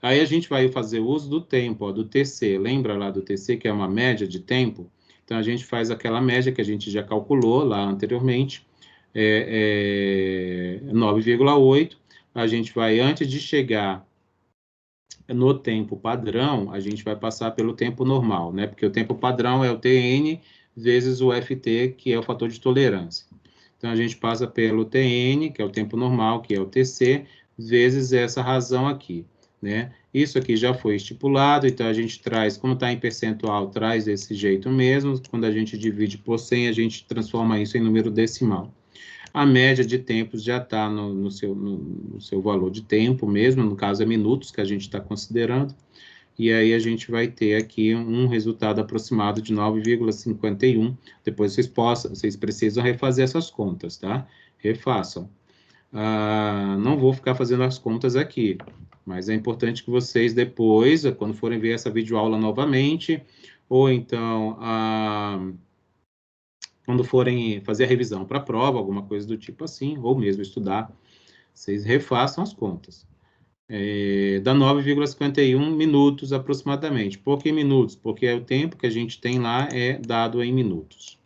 aí a gente vai fazer uso do tempo, ó, do TC. Lembra lá do TC, que é uma média de tempo? Então, a gente faz aquela média que a gente já calculou lá anteriormente, 9,8. A gente vai, antes de chegar no tempo padrão, a gente vai passar pelo tempo normal, né? Porque o tempo padrão é o Tn vezes o Ft, que é o fator de tolerância. Então, a gente passa pelo Tn, que é o tempo normal, que é o Tc, vezes essa razão aqui, né? Isso aqui já foi estipulado, então a gente traz, como está em percentual, traz desse jeito mesmo. Quando a gente divide por 100, a gente transforma isso em número decimal. A média de tempos já está no seu valor de tempo mesmo, no caso é minutos que a gente está considerando, e aí a gente vai ter aqui um resultado aproximado de 9,51. Depois vocês precisam refazer essas contas, tá? Refaçam. Não vou ficar fazendo as contas aqui, mas é importante que vocês depois, quando forem ver essa videoaula novamente, ou então quando forem fazer a revisão para a prova, alguma coisa do tipo assim, ou mesmo estudar, vocês refaçam as contas. Dá 9,51 minutos aproximadamente. Por que minutos? Porque é o tempo que a gente tem lá é dado em minutos.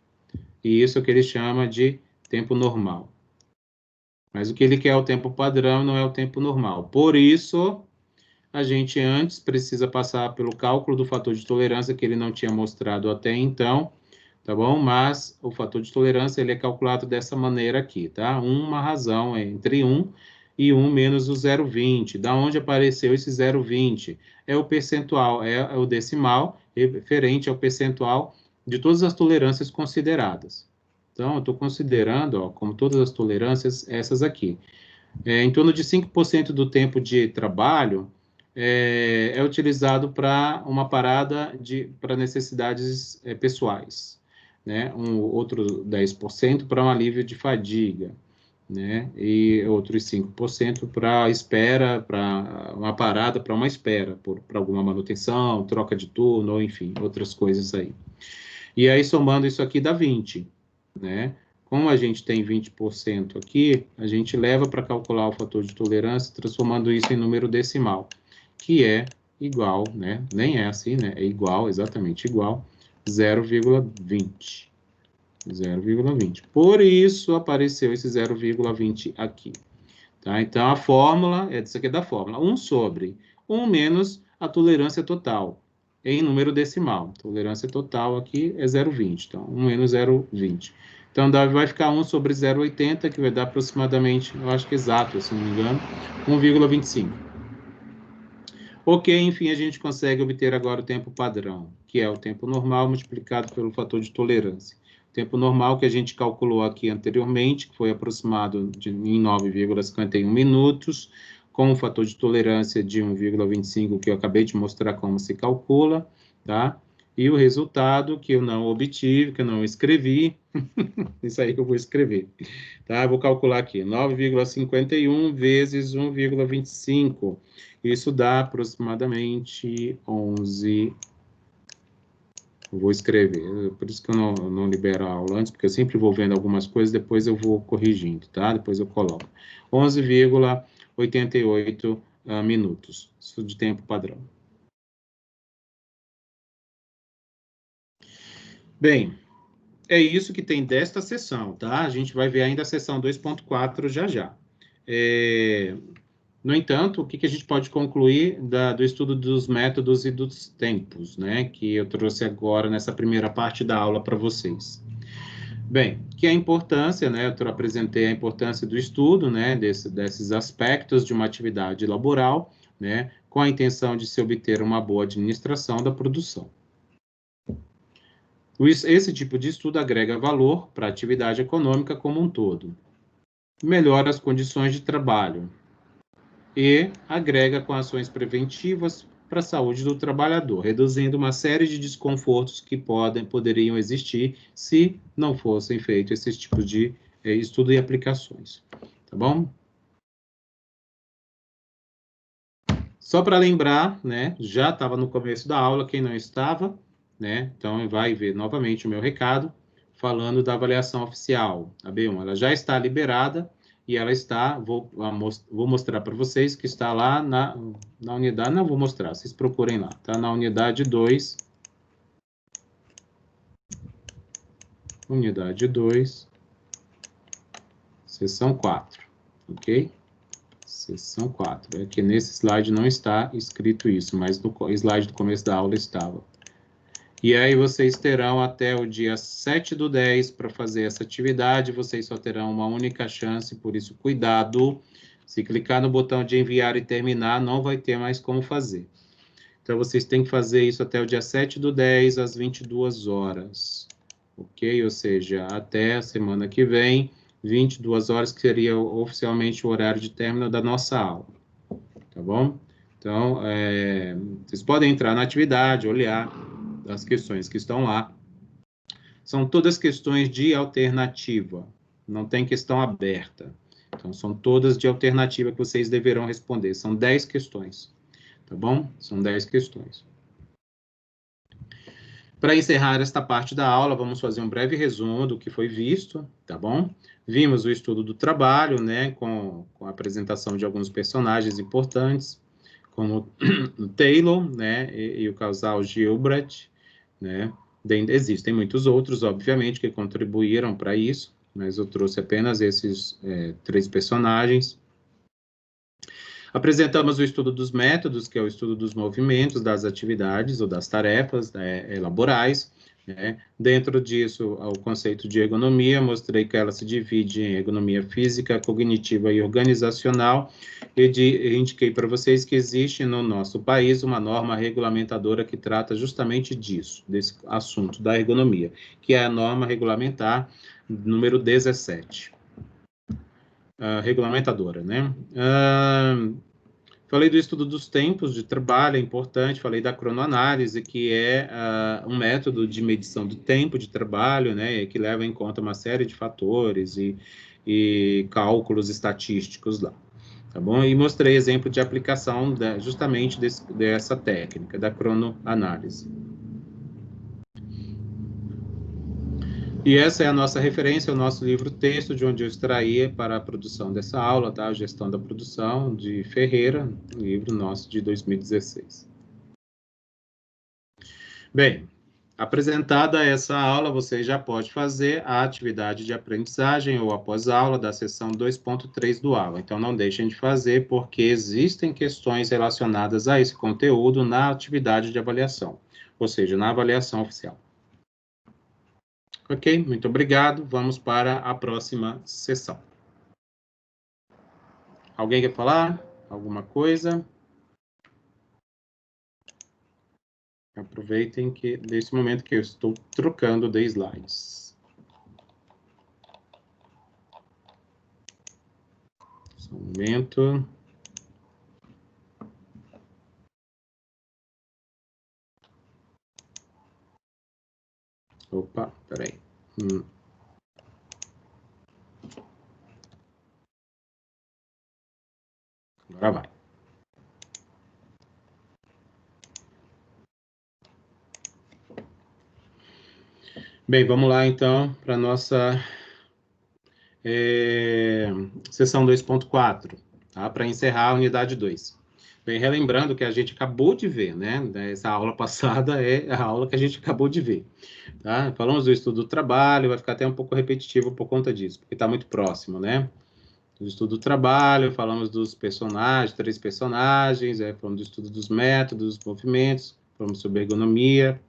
E isso é o que ele chama de tempo normal. Mas o que ele quer é o tempo padrão, não é o tempo normal. Por isso, a gente antes precisa passar pelo cálculo do fator de tolerância que ele não tinha mostrado até então, tá bom? Mas o fator de tolerância ele é calculado dessa maneira aqui, tá? Uma razão é entre 1 e 1 menos o 0,20. Da onde apareceu esse 0,20? É o percentual, é o decimal referente ao percentual de todas as tolerâncias consideradas. Então, eu estou considerando, ó, como todas as tolerâncias, essas aqui. Em torno de 5% do tempo de trabalho é utilizado para uma parada para necessidades pessoais, né? Outro 10% para um alívio de fadiga, né? E outros 5% para espera, para uma parada, para uma espera, para alguma manutenção, troca de turno, ou enfim, outras coisas aí. E aí, somando isso aqui, dá 20, né? Como a gente tem 20% aqui, a gente leva para calcular o fator de tolerância, transformando isso em número decimal, que é igual, né? Nem é assim, né? É igual, exatamente igual, 0,20. 0,20. Por isso, apareceu esse 0,20 aqui. Tá? Então, a fórmula, isso aqui é da fórmula, 1 sobre 1 menos a tolerância total, em número decimal. Tolerância total aqui é 0,20, então 1 menos 0,20. Então, vai ficar 1 sobre 0,80, que vai dar aproximadamente, eu acho que exato, se não me engano, 1,25. Ok, enfim, a gente consegue obter agora o tempo padrão, que é o tempo normal multiplicado pelo fator de tolerância. O tempo normal que a gente calculou aqui anteriormente, que foi aproximado em 9,51 minutos, com o fator de tolerância de 1,25, que eu acabei de mostrar como se calcula, tá? E o resultado que eu não obtive, que eu não escrevi, isso aí que eu vou escrever, tá? Eu vou calcular aqui, 9,51 vezes 1,25. Isso dá aproximadamente 11. Eu vou escrever, por isso que eu não libero a aula antes, porque eu sempre vou vendo algumas coisas, depois eu vou corrigindo, tá? Depois eu coloco. 11,88 minutos, isso de tempo padrão. Bem, é isso que tem desta sessão, tá? A gente vai ver ainda a sessão 2.4 já já. No entanto, o que a gente pode concluir do estudo dos métodos e dos tempos, né? Que eu trouxe agora nessa primeira parte da aula para vocês. Bem, que a importância, né? Eu apresentei a importância do estudo, né? Desses aspectos de uma atividade laboral, né? Com a intenção de se obter uma boa administração da produção. Esse tipo de estudo agrega valor para a atividade econômica como um todo, melhora as condições de trabalho e agrega com ações preventivas para a saúde do trabalhador, reduzindo uma série de desconfortos que poderiam existir se não fossem feitos esses tipos de estudo e aplicações. Tá bom? Só para lembrar, né, já estava no começo da aula, quem não estava, né, então vai ver novamente o meu recado, falando da avaliação oficial, a B1, ela já está liberada e ela está, vou mostrar para vocês que está lá na unidade, não vou mostrar, vocês procurem lá, tá na unidade 2, seção 4, ok? Seção 4. É que nesse slide não está escrito isso, mas no slide do começo da aula estava. E aí vocês terão até o dia 7/10 para fazer essa atividade, vocês só terão uma única chance, por isso cuidado. Se clicar no botão de enviar e terminar, não vai ter mais como fazer. Então vocês têm que fazer isso até o dia 7/10, às 22 horas. Ok? Ou seja, até a semana que vem, 22 horas, que seria oficialmente o horário de término da nossa aula. Tá bom? Então, vocês podem entrar na atividade, olhar as questões que estão lá. São todas questões de alternativa, não tem questão aberta. Então, são todas de alternativa que vocês deverão responder. São 10 questões, tá bom? São 10 questões. Para encerrar esta parte da aula, vamos fazer um breve resumo do que foi visto, tá bom? Vimos o estudo do trabalho, né, com a apresentação de alguns personagens importantes, como o Taylor, né, e o casal Gilbert, né? Existem muitos outros, obviamente, que contribuíram para isso, mas eu trouxe apenas esses 3 personagens. Apresentamos o estudo dos métodos, que é o estudo dos movimentos, das atividades ou das tarefas laborais, né? Dentro disso, o conceito de ergonomia, mostrei que ela se divide em ergonomia física, cognitiva e organizacional, e indiquei para vocês que existe no nosso país uma norma regulamentadora que trata justamente disso, desse assunto da ergonomia, que é a norma regulamentar número 17. Regulamentadora, né? Falei do estudo dos tempos de trabalho, é importante. Falei da cronoanálise, que é um método de medição do tempo de trabalho, né? Que leva em conta uma série de fatores e cálculos estatísticos lá, tá bom? E mostrei exemplo de aplicação justamente dessa técnica, da cronoanálise. E essa é a nossa referência, o nosso livro-texto, de onde eu extraí para a produção dessa aula, tá? A Gestão da Produção, de Ferreira, um livro nosso de 2016. Bem, apresentada essa aula, você já pode fazer a atividade de aprendizagem ou após-aula da seção 2.3 do aula. Então, não deixem de fazer, porque existem questões relacionadas a esse conteúdo na atividade de avaliação, ou seja, na avaliação oficial. Ok, muito obrigado. Vamos para a próxima sessão. Alguém quer falar? Alguma coisa? Aproveitem que nesse momento que eu estou trocando de slides. Só um momento. Opa, peraí. Agora vai. Bem, vamos lá então para a nossa sessão 2.4, tá? Para encerrar a unidade 2. Bem, relembrando que a gente acabou de ver, né? Essa aula passada é a aula que a gente acabou de ver, tá? Falamos do estudo do trabalho, vai ficar até um pouco repetitivo por conta disso, porque está muito próximo, né? Do estudo do trabalho, falamos dos personagens, 3 personagens, falamos do estudo dos métodos, dos movimentos, falamos sobre ergonomia,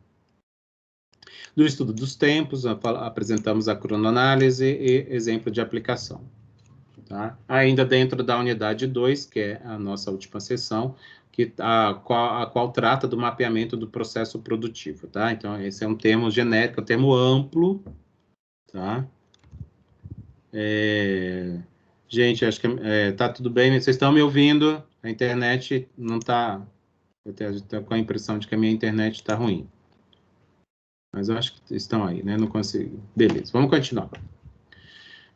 do estudo dos tempos, apresentamos a cronoanálise e exemplo de aplicação. Tá? Ainda dentro da unidade 2, que é a nossa última sessão, a qual trata do mapeamento do processo produtivo. Tá? Então, esse é um termo genérico, um termo amplo. Tá? Gente, acho que tá tudo bem. Vocês estão me ouvindo? A internet não está... Eu estou com a impressão de que a minha internet está ruim. Mas eu acho que estão aí, né? Não consigo. Beleza, vamos continuar.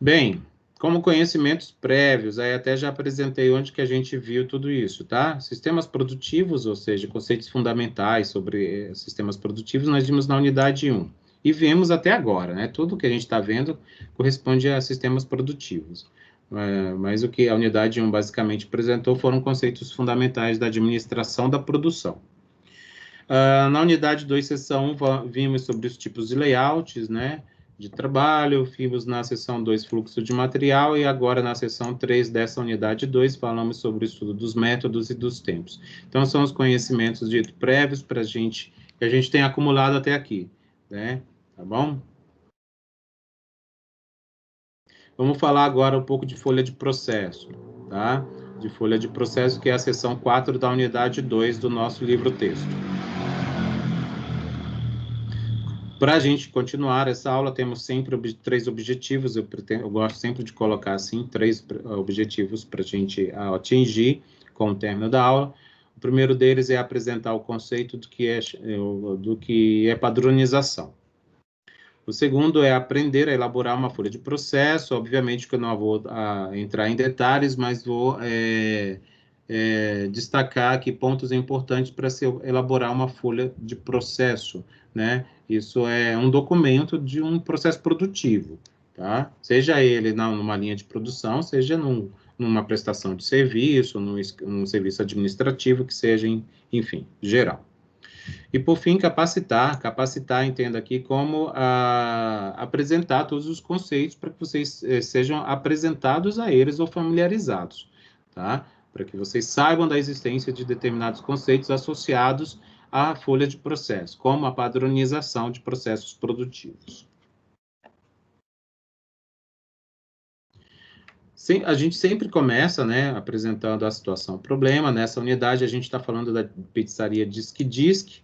Bem, como conhecimentos prévios, aí até já apresentei onde que a gente viu tudo isso, tá? Sistemas produtivos, ou seja, conceitos fundamentais sobre sistemas produtivos, nós vimos na unidade 1. E vemos até agora, né? Tudo que a gente está vendo corresponde a sistemas produtivos. Mas o que a unidade 1 basicamente apresentou foram conceitos fundamentais da administração da produção. Na unidade 2, seção 1, vimos sobre os tipos de layouts, né? De trabalho, vimos na seção 2 fluxo de material, e agora na seção 3 dessa unidade 2 falamos sobre o estudo dos métodos e dos tempos. Então, são os conhecimentos ditos prévios para que a gente tem acumulado até aqui, né? Tá bom? Vamos falar agora um pouco de folha de processo, tá? De folha de processo, que é a seção 4 da unidade 2 do nosso livro-texto. Para a gente continuar essa aula, temos sempre 3 objetivos. Eu gosto sempre de colocar assim 3 objetivos para a gente atingir com o término da aula. O primeiro deles é apresentar o conceito do que é padronização. O segundo é aprender a elaborar uma folha de processo. Obviamente que eu não vou entrar em detalhes, mas vou destacar aqui pontos importantes para se elaborar uma folha de processo, né? Isso é um documento de um processo produtivo, tá? Seja ele numa linha de produção, seja numa prestação de serviço, num serviço administrativo, que seja, enfim, geral. E, por fim, capacitar, entenda aqui como apresentar todos os conceitos para que vocês sejam apresentados a eles ou familiarizados, tá? Para que vocês saibam da existência de determinados conceitos associados à folha de processo, como a padronização de processos produtivos. A gente sempre começa, né, apresentando a situação problema. Nessa unidade, a gente está falando da pizzaria Disque Disque.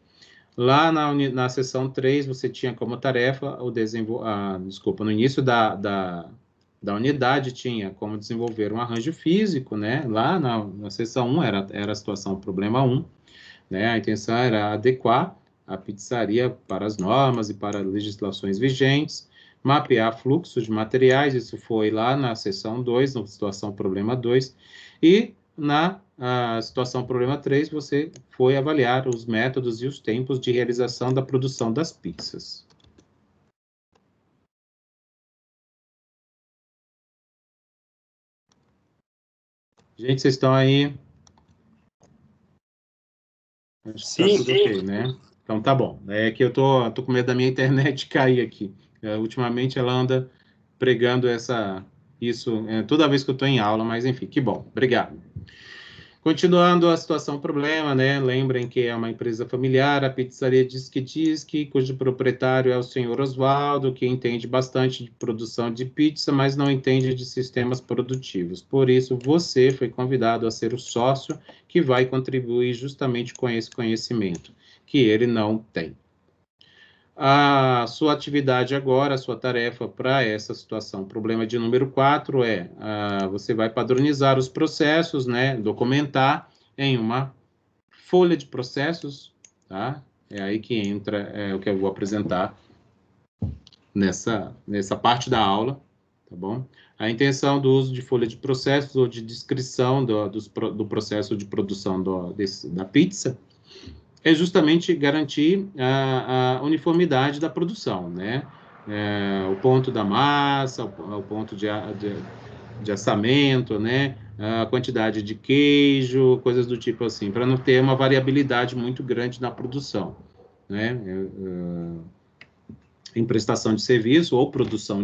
Lá na seção 3, você tinha como tarefa no início da unidade, tinha como desenvolver um arranjo físico, né? Lá na seção 1 era a situação problema 1, né? A intenção era adequar a pizzaria para as normas e para legislações vigentes, mapear fluxo de materiais, isso foi lá na seção 2, na situação problema 2, e na situação problema 3, você foi avaliar os métodos e os tempos de realização da produção das pizzas. Gente, vocês estão aí? Acho que está tudo ok, né? Então tá bom. É que eu tô com medo da minha internet cair aqui. Ultimamente ela anda pregando isso toda vez que eu estou em aula, mas enfim, que bom. Obrigado. Continuando a situação problema, né? Lembrem que é uma empresa familiar, a pizzaria Disque Disque, cujo proprietário é o senhor Oswaldo, que entende bastante de produção de pizza, mas não entende de sistemas produtivos. Por isso, você foi convidado a ser o sócio que vai contribuir justamente com esse conhecimento, que ele não tem. A sua atividade agora, a sua tarefa para essa situação, problema de número 4 você vai padronizar os processos, né, documentar em uma folha de processos, tá? É aí que entra o que eu vou apresentar nessa parte da aula, tá bom? A intenção do uso de folha de processos ou de descrição do processo de produção da pizza é justamente garantir a uniformidade da produção, né? O ponto da massa, o ponto de assamento, né? A quantidade de queijo, coisas do tipo assim, para não ter uma variabilidade muito grande na produção, né? Em prestação de serviço ou produção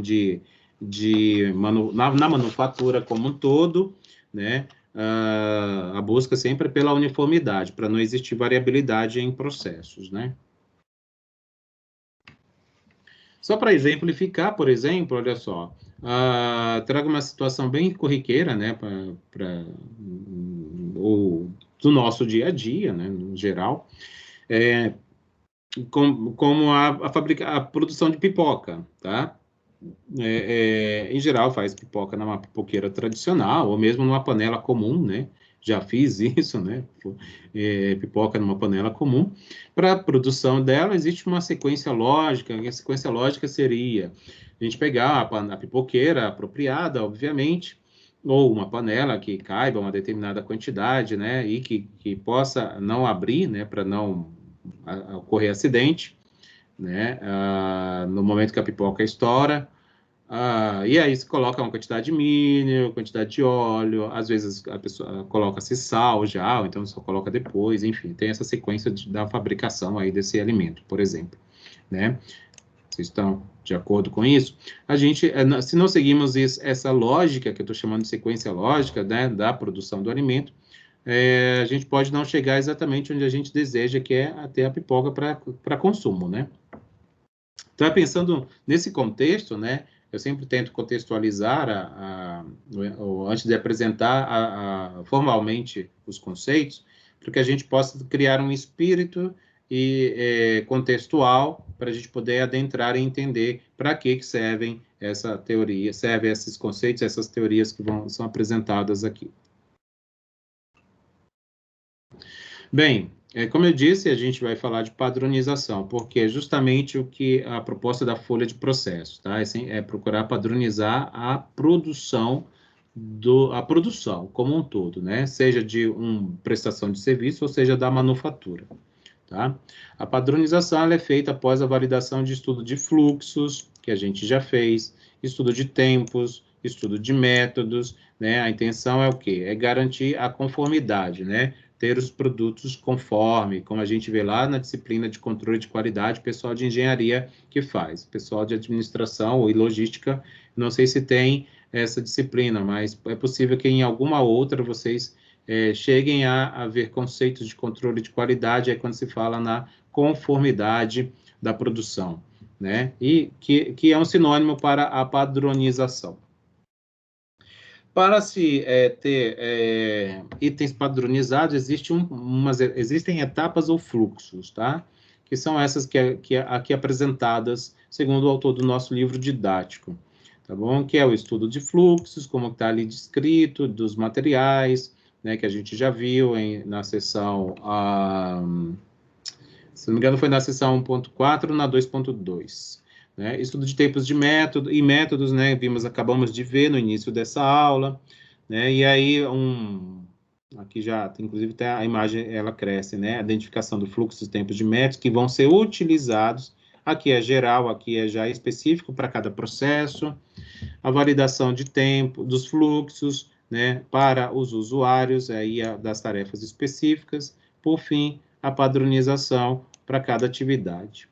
na manufatura como um todo, né? A busca sempre é pela uniformidade, para não existir variabilidade em processos, né? Só para exemplificar, por exemplo, olha só, trago uma situação bem corriqueira, né, do nosso dia a dia, né, no geral, como a produção de pipoca, tá? Em geral, faz pipoca numa pipoqueira tradicional, ou mesmo numa panela comum, né? já fiz isso, né? Pipoca numa panela comum. Para a produção dela, existe uma sequência lógica, e a sequência lógica seria a gente pegar a pipoqueira apropriada, obviamente, ou uma panela que caiba uma determinada quantidade, né? E que possa não abrir, né? Para não ocorrer acidente, né? No momento que a pipoca estoura. E aí se coloca uma quantidade mínima, quantidade de óleo, às vezes a pessoa coloca-se sal já, ou então só coloca depois, enfim, tem essa sequência da fabricação aí desse alimento, por exemplo, né? Vocês estão de acordo com isso? A gente, se não seguimos essa lógica, que eu estou chamando de sequência lógica, né, da produção do alimento, a gente pode não chegar exatamente onde a gente deseja, que é ter a pipoca para consumo, né? Então, pensando nesse contexto, né, eu sempre tento contextualizar, antes de apresentar formalmente os conceitos, para que a gente possa criar um espírito contextual para a gente poder adentrar e entender para que servem essa teoria, servem esses conceitos, essas teorias que são apresentadas aqui. Bem, como eu disse, a gente vai falar de padronização, porque é justamente o que a proposta da folha de processo, tá? É procurar padronizar a produção como um todo, né? Seja de uma prestação de serviço ou seja da manufatura, tá? A padronização ela é feita após a validação de estudo de fluxos, que a gente já fez, estudo de tempos, estudo de métodos, né? A intenção é o quê? É garantir a conformidade, né? Ter os produtos conforme, como a gente vê lá na disciplina de controle de qualidade, o pessoal de engenharia que faz, o pessoal de administração e logística, não sei se tem essa disciplina, mas é possível que em alguma outra vocês cheguem a ver conceitos de controle de qualidade, é quando se fala na conformidade da produção, né? E que é um sinônimo para a padronização. Para se ter itens padronizados, existem etapas ou fluxos, tá? Que são essas aqui apresentadas, segundo o autor do nosso livro didático, tá bom? Que é o estudo de fluxos, como está ali descrito, dos materiais, né, que a gente já viu na sessão, se não me engano, foi na sessão 1.4 na 2.2. Né? Estudo de tipos de métodos, né? Acabamos de ver no início dessa aula, né? E aí, aqui já, inclusive, tem a imagem, ela cresce, né? A identificação do fluxo dos tempos de métodos que vão ser utilizados. Aqui é geral, aqui é já específico para cada processo. A validação de tempo, dos fluxos, né? Para os usuários, aí das tarefas específicas. Por fim, a padronização para cada atividade.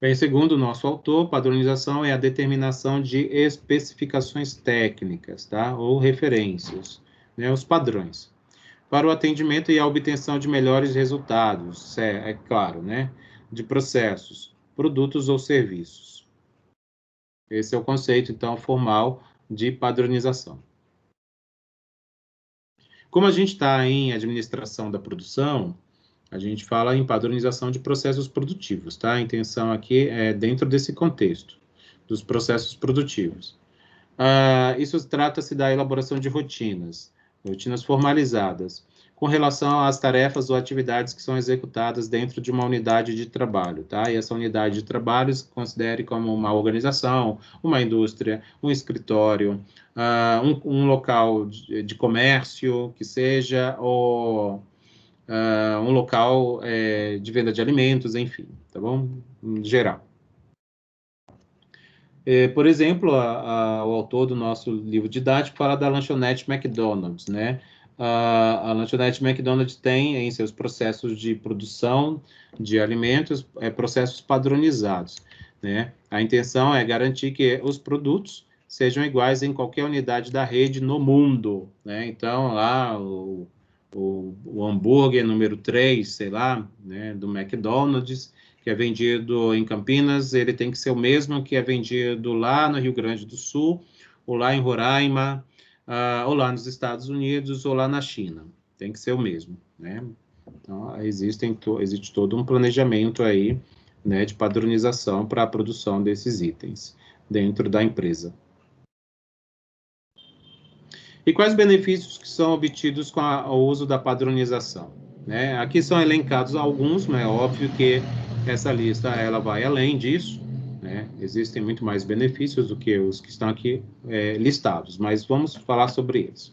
Bem, segundo o nosso autor, padronização é a determinação de especificações técnicas, tá? Ou referências, né? Os padrões. Para o atendimento e a obtenção de melhores resultados, é claro, né? De processos, produtos ou serviços. Esse é o conceito, então, formal de padronização. Como a gente está em administração da produção, a gente fala em padronização de processos produtivos, tá? A intenção aqui é dentro desse contexto, dos processos produtivos. Isso trata-se da elaboração de rotinas formalizadas, com relação às tarefas ou atividades que são executadas dentro de uma unidade de trabalho, tá? E essa unidade de trabalho se considere como uma organização, uma indústria, um escritório, um local de comércio, que seja, ou um local de venda de alimentos, enfim, tá bom? Em geral. Por exemplo, o autor do nosso livro didático fala da lanchonete McDonald's, né? A lanchonete McDonald's tem em seus processos de produção de alimentos processos padronizados, né? A intenção é garantir que os produtos sejam iguais em qualquer unidade da rede no mundo, né? Então, lá o hambúrguer número 3, sei lá, né, do McDonald's, que é vendido em Campinas, ele tem que ser o mesmo que é vendido lá no Rio Grande do Sul, ou lá em Roraima, ou lá nos Estados Unidos, ou lá na China. Tem que ser o mesmo, né? Então, existe todo um planejamento aí, né, de padronização para a produção desses itens dentro da empresa. E quais benefícios que são obtidos com o uso da padronização? Né? Aqui são elencados alguns, mas é óbvio que essa lista ela vai além disso. Né? Existem muito mais benefícios do que os que estão aqui listados, mas vamos falar sobre eles.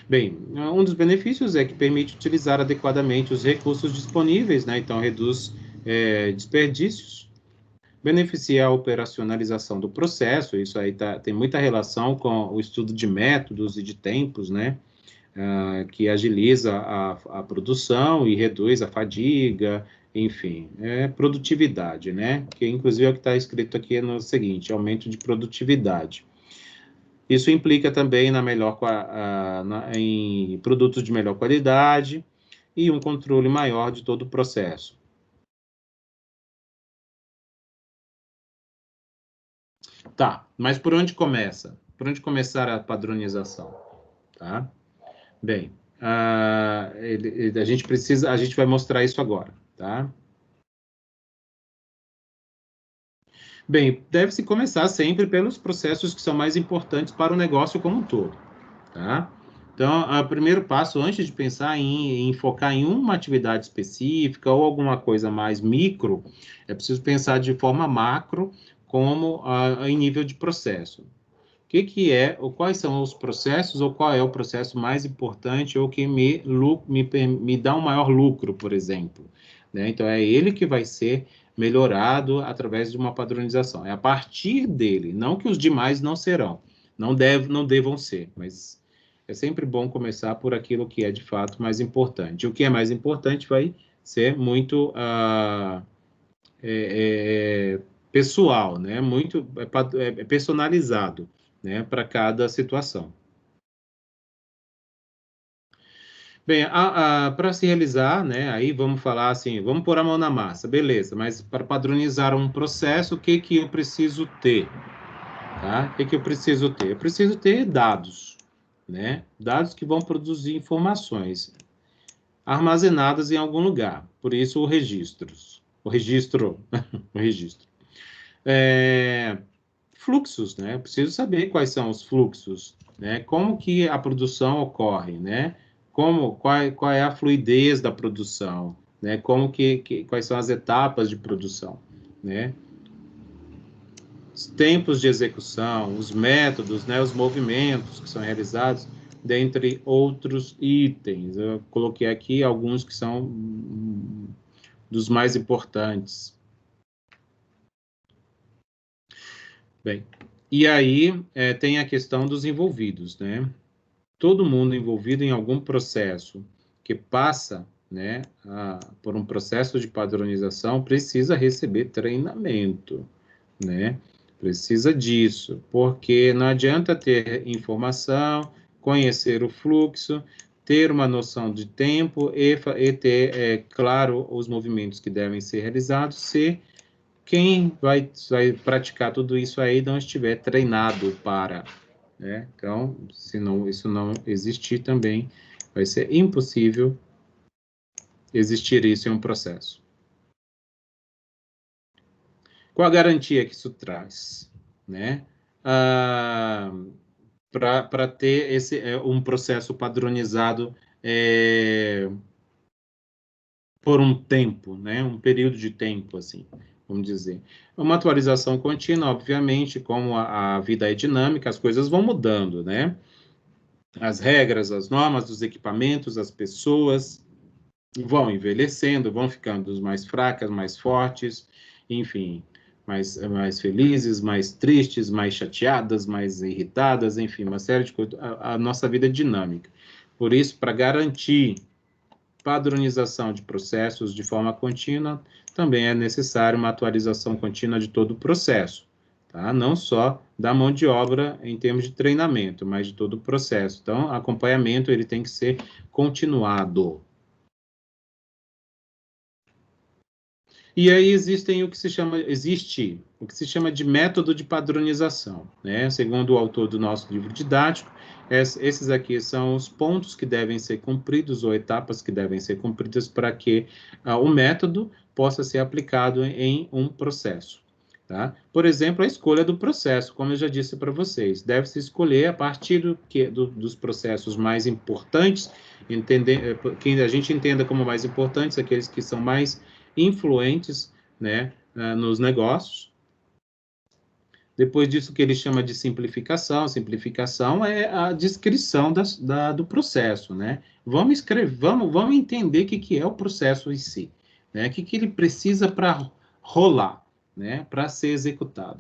Bem, um dos benefícios é que permite utilizar adequadamente os recursos disponíveis, né? Então reduz desperdícios, beneficia a operacionalização do processo, isso aí tem muita relação com o estudo de métodos e de tempos, né? Que agiliza a produção e reduz a fadiga, enfim, produtividade, né? Que inclusive é o que está escrito aqui no seguinte, aumento de produtividade. Isso implica também em produtos de melhor qualidade e um controle maior de todo o processo. Tá, mas por onde começa? Por onde começar a padronização? Tá? Bem, a gente vai mostrar isso agora, tá? Bem, deve-se começar sempre pelos processos que são mais importantes para o negócio como um todo, tá? Então, o primeiro passo, antes de pensar em focar em uma atividade específica ou alguma coisa mais micro, é preciso pensar de forma macro, como em nível de processo. O que é, ou quais são os processos, ou qual é o processo mais importante, ou que me dá um maior lucro, por exemplo. Né? Então, é ele que vai ser melhorado através de uma padronização. É a partir dele, não que os demais não serão, não devam ser, mas é sempre bom começar por aquilo que é de fato mais importante. O que é mais importante vai ser muito pessoal, né? Muito personalizado, né? Para cada situação. Bem, para se realizar, né? Aí vamos falar assim, vamos pôr a mão na massa, beleza? Mas para padronizar um processo, o que que eu preciso ter? Tá? O que que eu preciso ter? Eu preciso ter dados, né? Dados que vão produzir informações armazenadas em algum lugar. Por isso o registro. O registro. Fluxos, né? Eu preciso saber quais são os fluxos, né? Como que a produção ocorre, né? Qual é a fluidez da produção, né? Quais são as etapas de produção, né? Os tempos de execução, os métodos, né? Os movimentos que são realizados, dentre outros itens. Eu coloquei aqui alguns que são dos mais importantes. Bem, e aí tem a questão dos envolvidos, né? Todo mundo envolvido em algum processo que passa, né, por um processo de padronização precisa receber treinamento, né? Precisa disso, porque não adianta ter informação, conhecer o fluxo, ter uma noção de tempo e ter, claro, os movimentos que devem ser realizados, se quem vai praticar tudo isso aí não estiver treinado para, né? Então, se isso não existir também, vai ser impossível existir isso em um processo. Qual a garantia que isso traz, né? Para ter um processo padronizado por um tempo, né? Um período de tempo, assim, vamos dizer. Uma atualização contínua, obviamente, como a vida é dinâmica, as coisas vão mudando, né? As regras, as normas dos equipamentos, as pessoas vão envelhecendo, vão ficando mais fracas, mais fortes, enfim, mais felizes, mais tristes, mais chateadas, mais irritadas, enfim, uma série de coisas. A nossa vida é dinâmica. Por isso, para garantir padronização de processos de forma contínua, também é necessário uma atualização contínua de todo o processo, tá? Não só da mão de obra em termos de treinamento, mas de todo o processo. Então, acompanhamento ele tem que ser continuado. E aí existe o que se chama de método de padronização, né? Segundo o autor do nosso livro didático, esses aqui são os pontos que devem ser cumpridos ou etapas que devem ser cumpridas para que o método possa ser aplicado em um processo. Tá? Por exemplo, a escolha do processo, como eu já disse para vocês, deve-se escolher a partir dos processos mais importantes, que a gente entenda como mais importantes, aqueles que são mais influentes, né, nos negócios. Depois disso, que ele chama de simplificação. Simplificação é a descrição do processo, né? Vamos escrever, vamos entender o que é o processo em si, né? O que ele precisa para rolar, né? Para ser executado.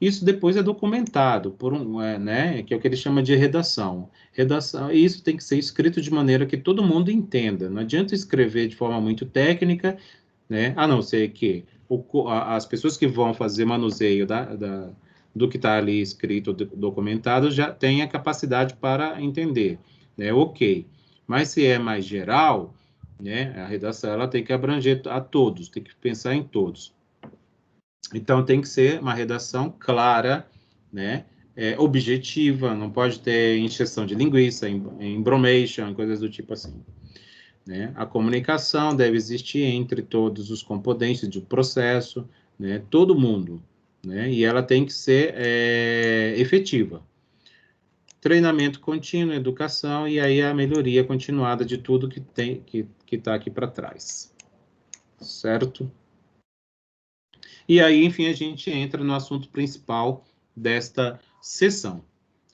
Isso depois é documentado por né? Que é o que ele chama de redação. Redação, e isso tem que ser escrito de maneira que todo mundo entenda. Não adianta escrever de forma muito técnica, né? A não ser que as pessoas que vão fazer manuseio do que está ali escrito, documentado, já têm a capacidade para entender, né? Ok. Mas se é mais geral, né? A redação ela tem que abranger a todos, tem que pensar em todos. Então tem que ser uma redação clara, né? Objetiva, não pode ter encheção de linguiça, embromation, coisas do tipo assim. Né? A comunicação deve existir entre todos os componentes do processo, né? Todo mundo, né? E ela tem que ser efetiva. Treinamento contínuo, educação, e aí a melhoria continuada de tudo que está aqui para trás. Certo? E aí, enfim, a gente entra no assunto principal desta sessão,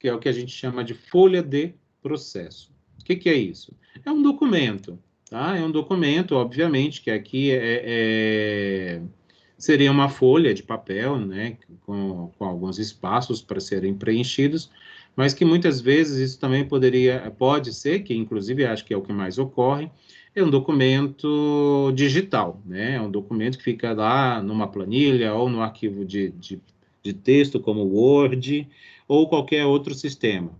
que é o que a gente chama de folha de processo. O que é isso? É um documento, tá? É um documento, obviamente, que aqui seria uma folha de papel, né, com alguns espaços para serem preenchidos, mas que muitas vezes isso também pode ser, que inclusive acho que é o que mais ocorre, é um documento digital, né? É um documento que fica lá numa planilha ou no arquivo de texto, como Word, ou qualquer outro sistema,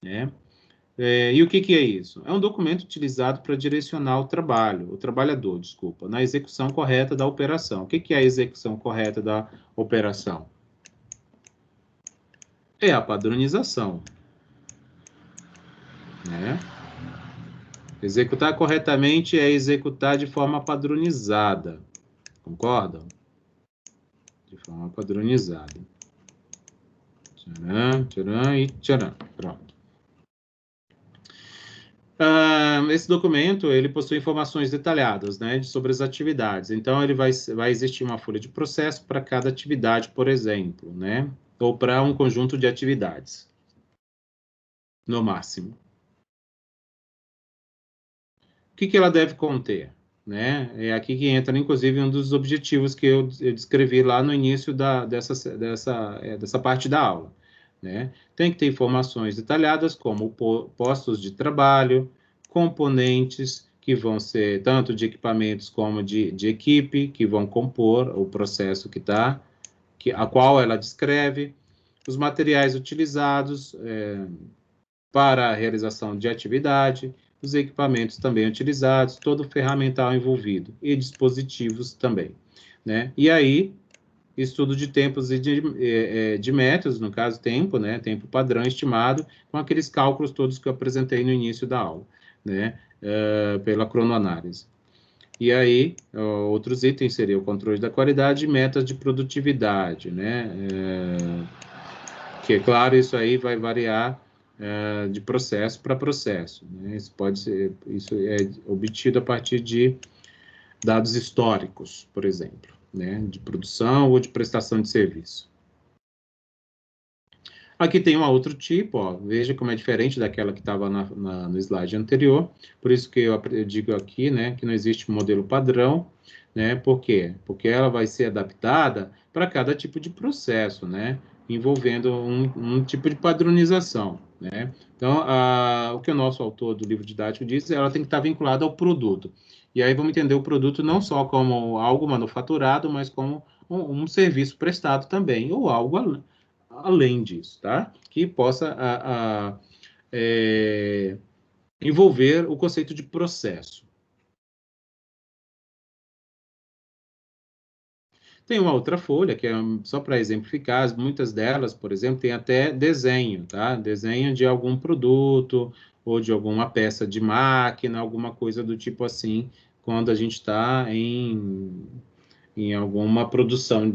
né? E o que é isso? É um documento utilizado para direcionar o trabalhador, desculpa, na execução correta da operação. O que é a execução correta da operação? É a padronização, né? Executar corretamente é executar de forma padronizada. Concordam? De forma padronizada. Tcharam, tcharam e tcharam. Pronto. Esse documento, ele possui informações detalhadas, né, sobre as atividades. Então, ele vai existir uma folha de processo para cada atividade, por exemplo, né? Ou para um conjunto de atividades, no máximo. O que ela deve conter? Né? É aqui que entra, inclusive, um dos objetivos que eu descrevi lá no início dessa parte da aula. Né? Tem que ter informações detalhadas, como postos de trabalho, componentes que vão ser tanto de equipamentos como de equipe, que vão compor o processo a qual ela descreve, os materiais utilizados para a realização de atividade, os equipamentos também utilizados, todo o ferramental envolvido e dispositivos também, né? E aí, estudo de tempos e de métodos, no caso tempo, né? Tempo padrão estimado, com aqueles cálculos todos que eu apresentei no início da aula, né? Pela cronoanálise. E aí, outros itens seriam o controle da qualidade e metas de produtividade, né? Que é claro, isso aí vai variar de processo para processo, né? Isso é obtido a partir de dados históricos, por exemplo, né? De produção ou de prestação de serviço. Aqui tem um outro tipo, ó, veja como é diferente daquela que estava no slide anterior, por isso que eu digo aqui, né, que não existe um modelo padrão, né, por quê? Porque ela vai ser adaptada para cada tipo de processo, né, envolvendo um tipo de padronização, né. Então, o que o nosso autor do livro didático diz, ela tem que estar vinculada ao produto. E aí vamos entender o produto não só como algo manufaturado, mas como um serviço prestado também, ou algo além disso, tá? Que possa envolver o conceito de processo. Tem uma outra folha, que é só para exemplificar, muitas delas, por exemplo, tem até desenho, tá? Desenho de algum produto ou de alguma peça de máquina, alguma coisa do tipo assim, quando a gente está em alguma produção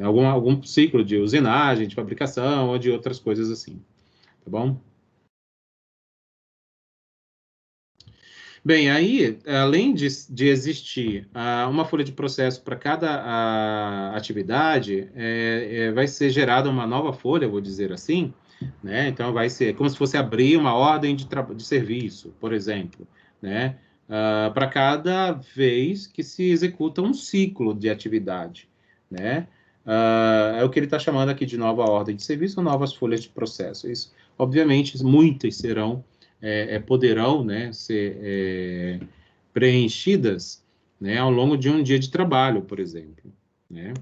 algum ciclo de usinagem, de fabricação ou de outras coisas assim, tá bom? Bem, aí, além de existir uma folha de processo para cada atividade, vai ser gerada uma nova folha, vou dizer assim, né? Então, vai ser como se fosse abrir uma ordem de serviço, por exemplo, né? Para cada vez que se executa um ciclo de atividade, né? É o que ele está chamando aqui de nova ordem de serviço ou novas folhas de processo. Isso, obviamente, muitas serão poderão, né, ser preenchidas, né, ao longo de um dia de trabalho, por exemplo, né?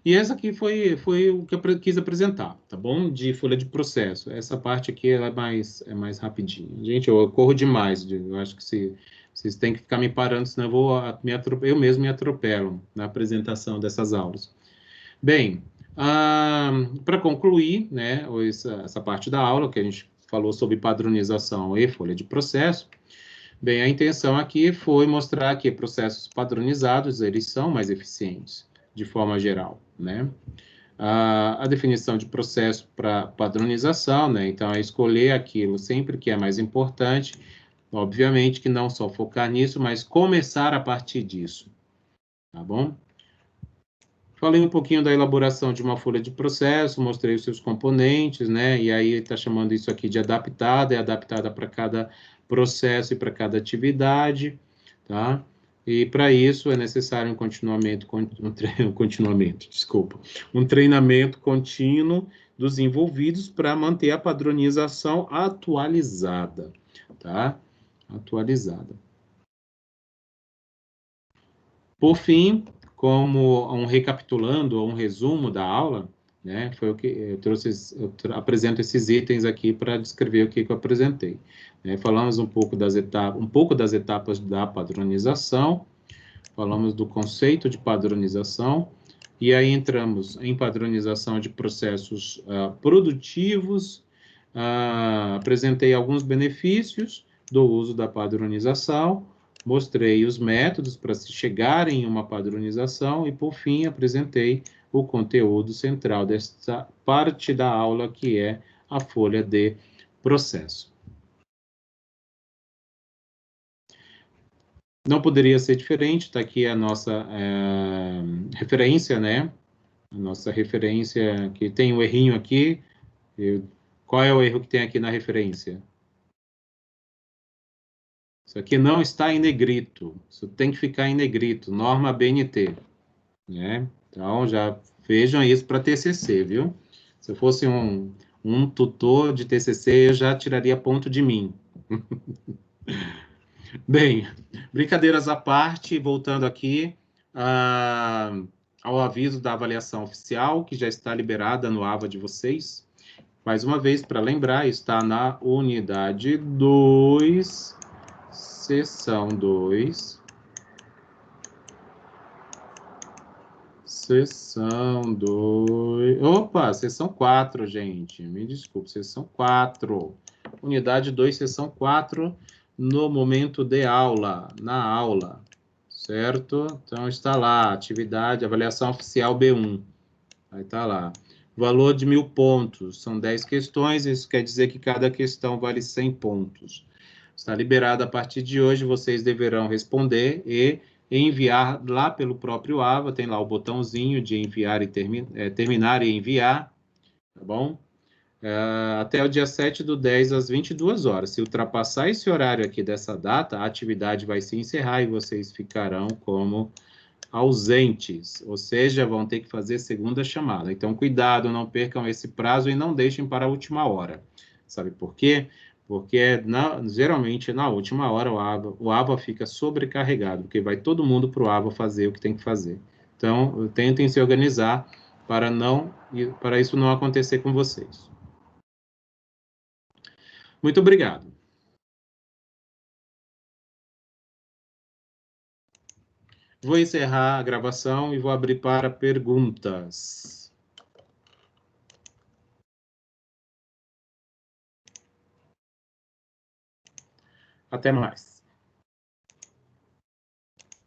E essa aqui foi o que eu quis apresentar, tá bom? De folha de processo. Essa parte aqui ela é mais rapidinha. Gente, eu corro demais. Eu acho que vocês têm que ficar me parando, senão eu mesmo me atropelo na apresentação dessas aulas. Bem, para concluir, né, essa parte da aula que a gente falou sobre padronização e folha de processo, bem, a intenção aqui foi mostrar que processos padronizados, eles são mais eficientes, de forma geral, né? A definição de processo para padronização, né? Então, é escolher aquilo sempre que é mais importante, obviamente que não só focar nisso, mas começar a partir disso, tá bom? Falei um pouquinho da elaboração de uma folha de processo, mostrei os seus componentes, né? E aí está chamando isso aqui de adaptada, é adaptada para cada processo e para cada atividade, tá? E para isso é necessário um treinamento contínuo dos envolvidos para manter a padronização atualizada, tá? Atualizada. Por fim, como um recapitulando ou um resumo da aula, né, foi o que eu trouxe, apresento esses itens aqui para descrever o que eu apresentei. Falamos um pouco das etapas da padronização, falamos do conceito de padronização, e aí entramos em padronização de processos produtivos, apresentei alguns benefícios do uso da padronização, mostrei os métodos para se chegar em uma padronização e, por fim, apresentei o conteúdo central desta parte da aula, que é a folha de processo. Não poderia ser diferente, está aqui a nossa referência, né? A nossa referência, que tem um errinho aqui. Qual é o erro que tem aqui na referência? Isso aqui não está em negrito. Isso tem que ficar em negrito. Norma BNT, né? Então, já vejam isso para TCC, viu? Se eu fosse um tutor de TCC, eu já tiraria ponto de mim. Bem, brincadeiras à parte, voltando aqui ao aviso da avaliação oficial, que já está liberada no AVA de vocês. Mais uma vez, para lembrar, está na unidade 2, seção 2. Seção 2. Opa, seção 4, gente. Me desculpe, seção 4. Unidade 2, seção 4, no momento de aula, na aula. Certo? Então está lá, atividade, avaliação oficial B1. Aí está lá. Valor de 1.000 pontos. São 10 questões, isso quer dizer que cada questão vale 100 pontos. Está liberado a partir de hoje, vocês deverão responder e enviar lá pelo próprio AVA, tem lá o botãozinho de enviar e terminar e enviar, tá bom? Até o dia 7/10, às 22 horas. Se ultrapassar esse horário aqui dessa data, a atividade vai se encerrar e vocês ficarão como ausentes, ou seja, vão ter que fazer segunda chamada. Então, cuidado, não percam esse prazo e não deixem para a última hora. Sabe por quê? Porque geralmente na última hora o AVA fica sobrecarregado, porque vai todo mundo para o AVA fazer o que tem que fazer. Então, tentem se organizar para isso não acontecer com vocês. Muito obrigado. Vou encerrar a gravação e vou abrir para perguntas. Até mais.